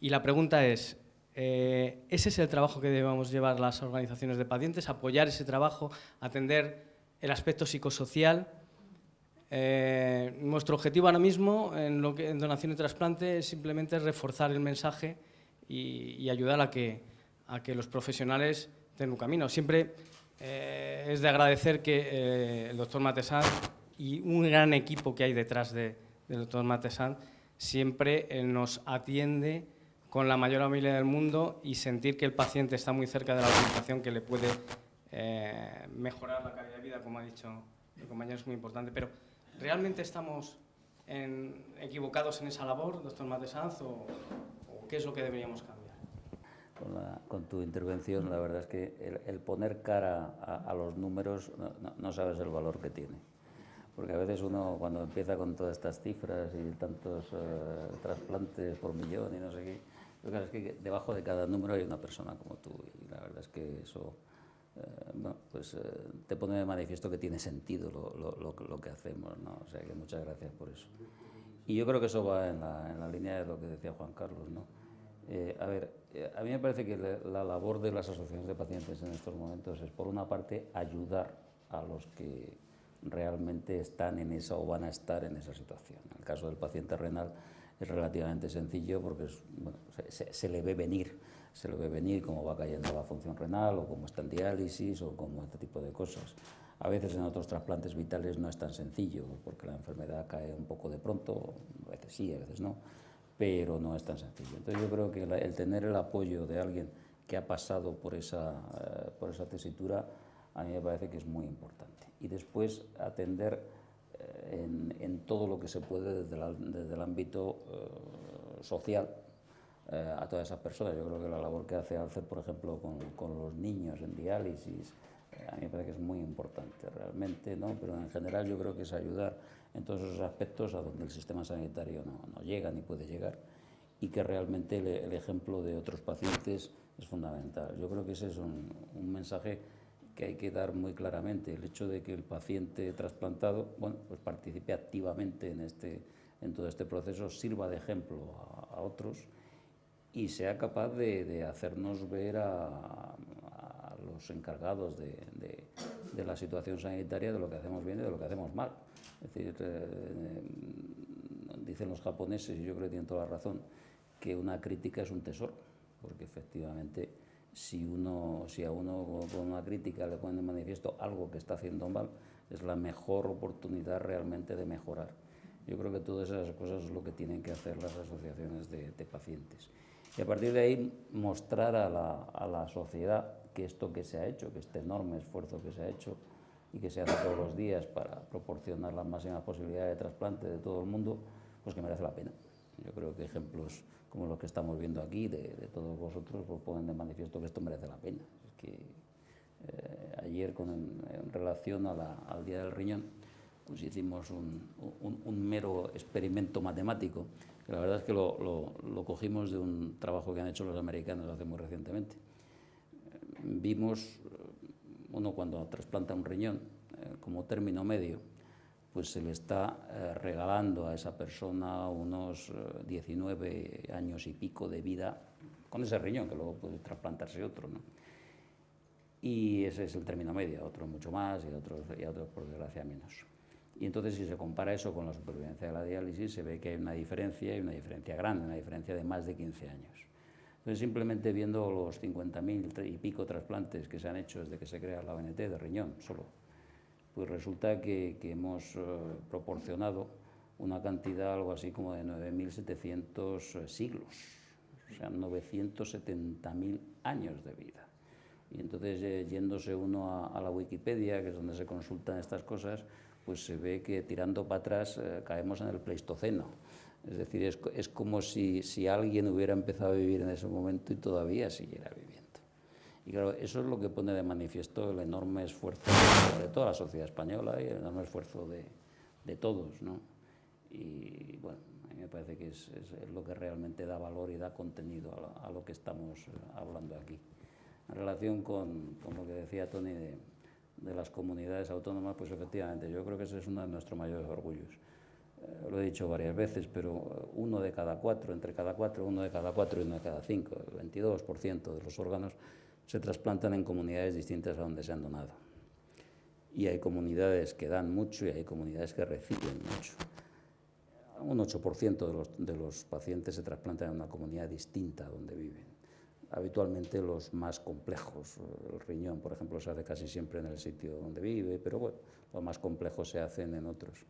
Y la pregunta es, ¿ese es el trabajo que debemos llevar las organizaciones de pacientes? ¿Apoyar ese trabajo, atender el aspecto psicosocial? Nuestro objetivo ahora mismo en donación y trasplante es simplemente reforzar el mensaje y ayudar a que los profesionales den un camino. Siempre es de agradecer que el doctor Matesán y un gran equipo que hay detrás del doctor Matesán siempre nos atiende con la mayor amabilidad del mundo, y sentir que el paciente está muy cerca de la organización que le puede mejorar la calidad de vida, como ha dicho el compañero, es muy importante. Pero ¿realmente estamos equivocados en esa labor, doctor Matesanz, o qué es lo que deberíamos cambiar? Con tu intervención, la verdad es que el poner cara a los números no sabes el valor que tiene. Porque a veces uno, cuando empieza con todas estas cifras y tantos trasplantes por millón y no sé qué, lo que es que debajo de cada número hay una persona como tú, y la verdad es que eso te pone de manifiesto que tiene sentido lo que hacemos, ¿no? O sea que muchas gracias por eso. Y yo creo que eso va en la línea de lo que decía Juan Carlos, ¿no? A mí me parece que la labor de las asociaciones de pacientes en estos momentos es, por una parte, ayudar a los que realmente están en esa o van a estar en esa situación. En el caso del paciente renal es relativamente sencillo porque se le ve venir cómo va cayendo la función renal, o cómo está en diálisis, o como este tipo de cosas. A veces en otros trasplantes vitales no es tan sencillo porque la enfermedad cae un poco de pronto, a veces sí, a veces no, pero no es tan sencillo. Entonces yo creo que el tener el apoyo de alguien que ha pasado por esa tesitura, a mí me parece que es muy importante. Y después atender en todo lo que se puede desde el ámbito social a todas esas personas. Yo creo que la labor que hace Alcer, por ejemplo, con los niños en diálisis, a mí me parece que es muy importante realmente, ¿no? Pero en general yo creo que es ayudar en todos esos aspectos a donde el sistema sanitario no llega ni puede llegar, y que realmente el ejemplo de otros pacientes es fundamental. Yo creo que ese es un mensaje que hay que dar muy claramente, el hecho de que el paciente trasplantado pues participe activamente en todo este proceso, sirva de ejemplo a otros y sea capaz de hacernos ver a los encargados de la situación sanitaria de lo que hacemos bien y de lo que hacemos mal. Es decir, dicen los japoneses, y yo creo que tienen toda la razón, que una crítica es un tesoro, porque efectivamente si a uno con una crítica le pone de manifiesto algo que está haciendo mal, es la mejor oportunidad realmente de mejorar. Yo creo que todas esas cosas es lo que tienen que hacer las asociaciones de pacientes. Y a partir de ahí mostrar a la sociedad que esto que se ha hecho, que este enorme esfuerzo que se ha hecho y que se hace todos los días para proporcionar las máximas posibilidades de trasplante de todo el mundo, pues que merece la pena. Yo creo que ejemplos como los que estamos viendo aquí, de todos vosotros, pues ponen de manifiesto que esto merece la pena. Es que ayer, en relación al Día del Riñón, pues hicimos un mero experimento matemático, que la verdad es que lo cogimos de un trabajo que han hecho los americanos hace muy recientemente. Vimos, uno cuando trasplanta un riñón, como término medio, pues se le está regalando a esa persona unos 19 años y pico de vida con ese riñón, que luego puede trasplantarse otro, ¿no? y ese es el término medio, otros mucho más y otros por desgracia menos. Y entonces si se compara eso con la supervivencia de la diálisis, se ve que hay una diferencia grande, una diferencia de más de 15 años. Entonces simplemente viendo los 50.000 y pico trasplantes que se han hecho desde que se crea la ONT de riñón solo, pues resulta que hemos proporcionado una cantidad algo así como de 9.700 siglos, o sea, 970.000 años de vida. Y entonces, yéndose uno a la Wikipedia, que es donde se consultan estas cosas, pues se ve que tirando para atrás caemos en el Pleistoceno. Es decir, es como si alguien hubiera empezado a vivir en ese momento y todavía siguiera viviendo. Y claro, eso es lo que pone de manifiesto el enorme esfuerzo de toda la sociedad española y el enorme esfuerzo de todos, ¿no? Y bueno, a mí me parece que es lo que realmente da valor y da contenido a lo que estamos hablando aquí. En relación con lo que decía Tony de las comunidades autónomas, pues efectivamente, yo creo que ese es uno de nuestros mayores orgullos. Lo he dicho varias veces, pero uno de cada cuatro y uno de cada 5, el 22% de los órganos se trasplantan en comunidades distintas a donde se han donado. Y hay comunidades que dan mucho y hay comunidades que reciben mucho. Un 8% de los pacientes se trasplantan en una comunidad distinta a donde viven. Habitualmente los más complejos, el riñón, por ejemplo, se hace casi siempre en el sitio donde vive, pero bueno, los más complejos se hacen en otros.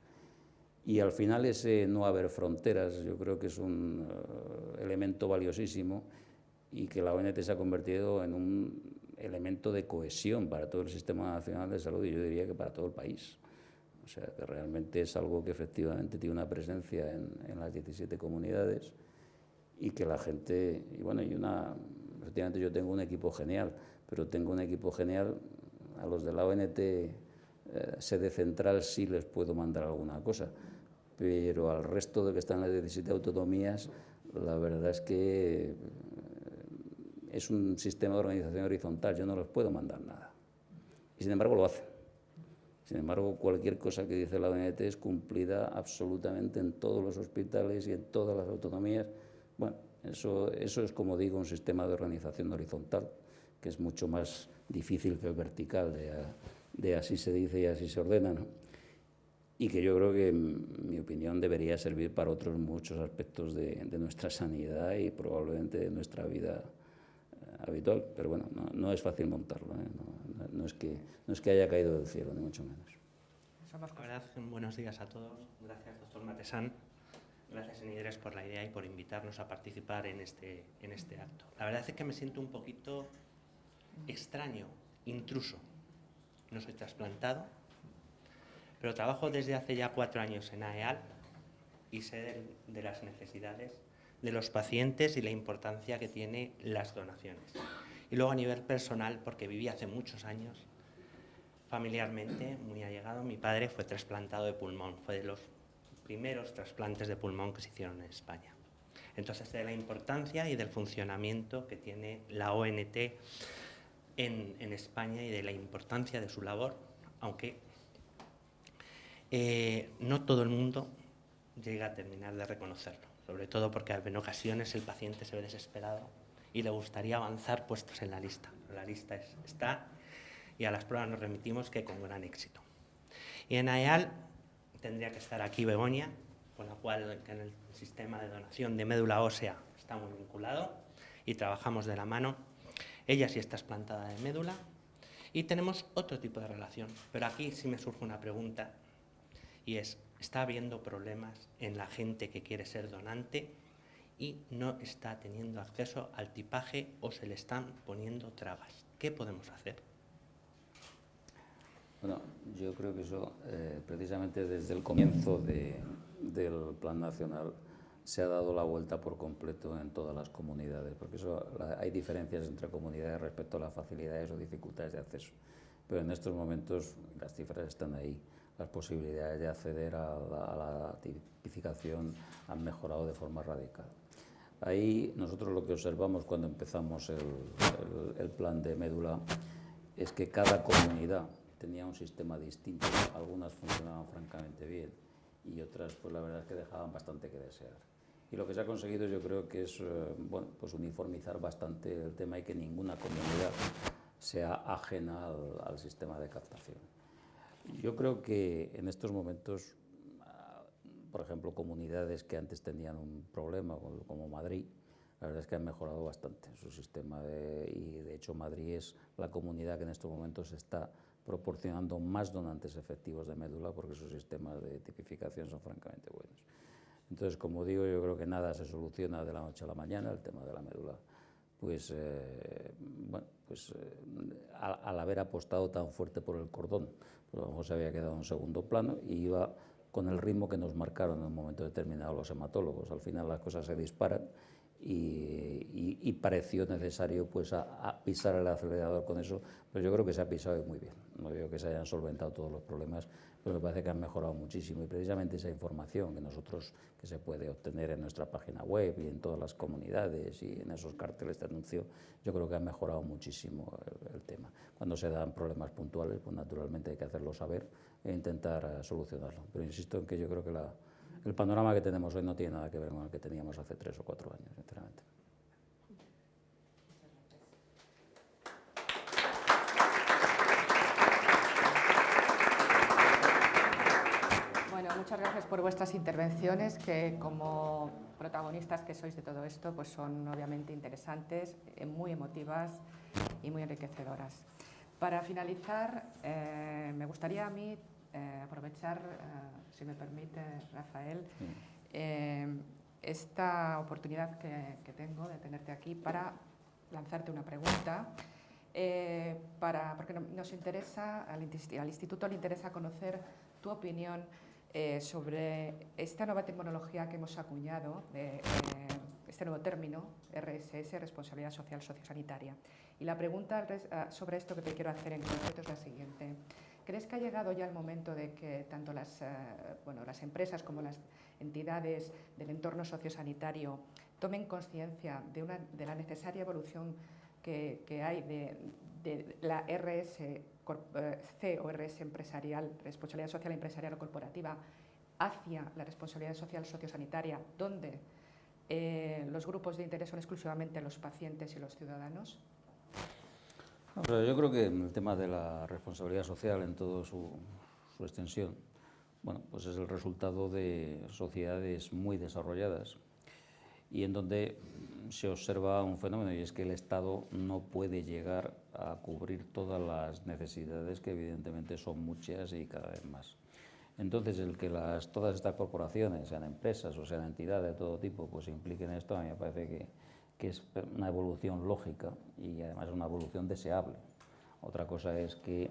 Y al final ese no haber fronteras yo creo que es un elemento valiosísimo y que la ONT se ha convertido en un elemento de cohesión para todo el Sistema Nacional de Salud y yo diría que para todo el país. O sea, que realmente es algo que efectivamente tiene una presencia en las 17 comunidades y que la gente, efectivamente yo tengo un equipo genial, pero tengo un equipo genial, a los de la ONT sede central sí les puedo mandar alguna cosa, pero al resto de que están en las 17 autonomías, la verdad es que es un sistema de organización horizontal, yo no les puedo mandar nada. Y sin embargo lo hacen. Sin embargo, cualquier cosa que dice la ONT es cumplida absolutamente en todos los hospitales y en todas las autonomías. Bueno, eso es, como digo, un sistema de organización horizontal, que es mucho más difícil que el vertical, de así se dice y así se ordena, ¿no? Y que yo creo que, en mi opinión, debería servir para otros muchos aspectos de nuestra sanidad y probablemente de nuestra vida habitual, pero bueno, no es fácil montarlo, ¿eh? No es que haya caído del cielo, ni mucho menos. La verdad, buenos días a todos. Gracias, doctor Matesan. Gracias, Enidres, por la idea y por invitarnos a participar en este acto. La verdad es que me siento un poquito extraño, intruso. No soy trasplantado, pero trabajo desde hace ya 4 años en AEAL y sé de las necesidades de los pacientes y la importancia que tiene las donaciones. Y luego a nivel personal, porque viví hace muchos años, familiarmente, muy allegado, mi padre fue trasplantado de pulmón, fue de los primeros trasplantes de pulmón que se hicieron en España. Entonces, de la importancia y del funcionamiento que tiene la ONT en España y de la importancia de su labor, aunque no todo el mundo llega a terminar de reconocerlo, sobre todo porque en ocasiones el paciente se ve desesperado y le gustaría avanzar puestos en la lista. La lista está y a las pruebas nos remitimos que con gran éxito. Y en AEAL tendría que estar aquí Begoña, con la cual en el sistema de donación de médula ósea estamos vinculados y trabajamos de la mano. Ella sí está trasplantada de médula y tenemos otro tipo de relación, pero aquí sí me surge una pregunta y es, ¿está habiendo problemas en la gente que quiere ser donante y no está teniendo acceso al tipaje o se le están poniendo trabas? ¿Qué podemos hacer? Bueno, yo creo que eso, precisamente desde el comienzo del Plan Nacional, se ha dado la vuelta por completo en todas las comunidades, porque hay diferencias entre comunidades respecto a las facilidades o dificultades de acceso. Pero en estos momentos las cifras están ahí. Las posibilidades de acceder a la tipificación han mejorado de forma radical. Ahí nosotros lo que observamos cuando empezamos el plan de médula es que cada comunidad tenía un sistema distinto. Algunas funcionaban francamente bien y otras, pues la verdad es que dejaban bastante que desear. Y lo que se ha conseguido yo creo que es pues uniformizar bastante el tema y que ninguna comunidad sea ajena al sistema de captación. Yo creo que en estos momentos, por ejemplo, comunidades que antes tenían un problema, como Madrid, la verdad es que han mejorado bastante su sistema y de hecho Madrid es la comunidad que en estos momentos está proporcionando más donantes efectivos de médula porque sus sistemas de tipificación son francamente buenos. Entonces, como digo, yo creo que nada se soluciona de la noche a la mañana, el tema de la médula, pues, al haber apostado tan fuerte por el cordón, pues a lo mejor se había quedado en segundo plano y iba con el ritmo que nos marcaron en un momento determinado los hematólogos. Al final las cosas se disparan y pareció necesario pues a pisar el acelerador con eso, pero yo creo que se ha pisado muy bien. No digo que se hayan solventado todos los problemas, pero me parece que han mejorado muchísimo y precisamente esa información que se puede obtener en nuestra página web y en todas las comunidades y en esos carteles de anuncio, yo creo que ha mejorado muchísimo el tema. Cuando se dan problemas puntuales, pues naturalmente hay que hacerlo saber e intentar solucionarlo, pero insisto en que yo creo que el panorama que tenemos hoy no tiene nada que ver con el que teníamos hace 3 o 4 años, sinceramente. Bueno, muchas gracias por vuestras intervenciones, que como protagonistas que sois de todo esto, pues son obviamente interesantes, muy emotivas y muy enriquecedoras. Para finalizar, me gustaría a mí aprovechar, si me permite, Rafael, esta oportunidad que tengo de tenerte aquí para lanzarte una pregunta, porque nos interesa, al Instituto le interesa conocer tu opinión sobre esta nueva terminología que hemos acuñado, este nuevo término, RSS, Responsabilidad Social Sociosanitaria. Y la pregunta sobre esto que te quiero hacer en concreto es la siguiente. ¿Crees que ha llegado ya el momento de que tanto las empresas como las entidades del entorno sociosanitario tomen conciencia de la necesaria evolución que hay de la RSC o RS empresarial, responsabilidad social empresarial o corporativa, hacia la responsabilidad social sociosanitaria, donde los grupos de interés son exclusivamente los pacientes y los ciudadanos? Pero yo creo que el tema de la responsabilidad social en toda su extensión, bueno, pues es el resultado de sociedades muy desarrolladas y en donde se observa un fenómeno, y es que el Estado no puede llegar a cubrir todas las necesidades, que evidentemente son muchas y cada vez más. Entonces, el que todas estas corporaciones, sean empresas o sean entidades de todo tipo, pues se impliquen en esto, a mí me parece que es una evolución lógica y además es una evolución deseable. Otra cosa es que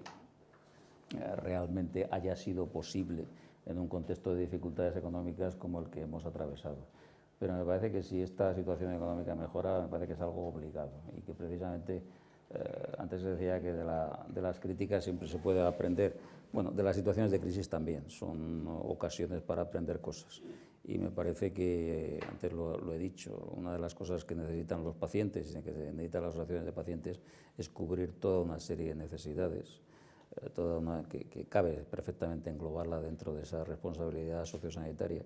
realmente haya sido posible en un contexto de dificultades económicas como el que hemos atravesado. Pero me parece que si esta situación económica mejora, me parece que es algo obligado y que precisamente, antes se decía que de las críticas siempre se puede aprender, bueno, de las situaciones de crisis también, son ocasiones para aprender cosas. Y me parece que, antes lo he dicho, una de las cosas que necesitan los pacientes y que necesitan las asociaciones de pacientes es cubrir toda una serie de necesidades, que cabe perfectamente englobarla dentro de esa responsabilidad sociosanitaria.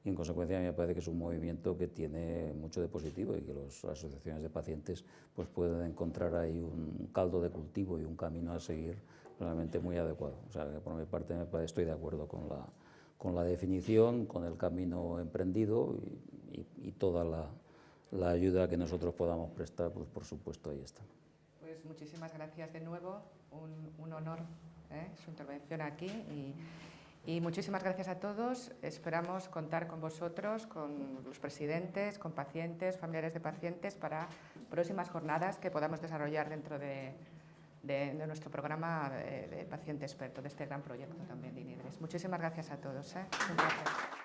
Y en consecuencia me parece que es un movimiento que tiene mucho de positivo y que las asociaciones de pacientes pues pueden encontrar ahí un caldo de cultivo y un camino a seguir realmente muy adecuado. O sea, que por mi parte estoy de acuerdo con la definición, con el camino emprendido y toda la ayuda que nosotros podamos prestar, pues por supuesto ahí está. Pues muchísimas gracias de nuevo, un honor su intervención aquí y muchísimas gracias a todos. Esperamos contar con vosotros, con los presidentes, con pacientes, familiares de pacientes para próximas jornadas que podamos desarrollar dentro de nuestro programa de paciente experto, de este gran proyecto también de INIDRES. Muchísimas gracias a todos. Un placer.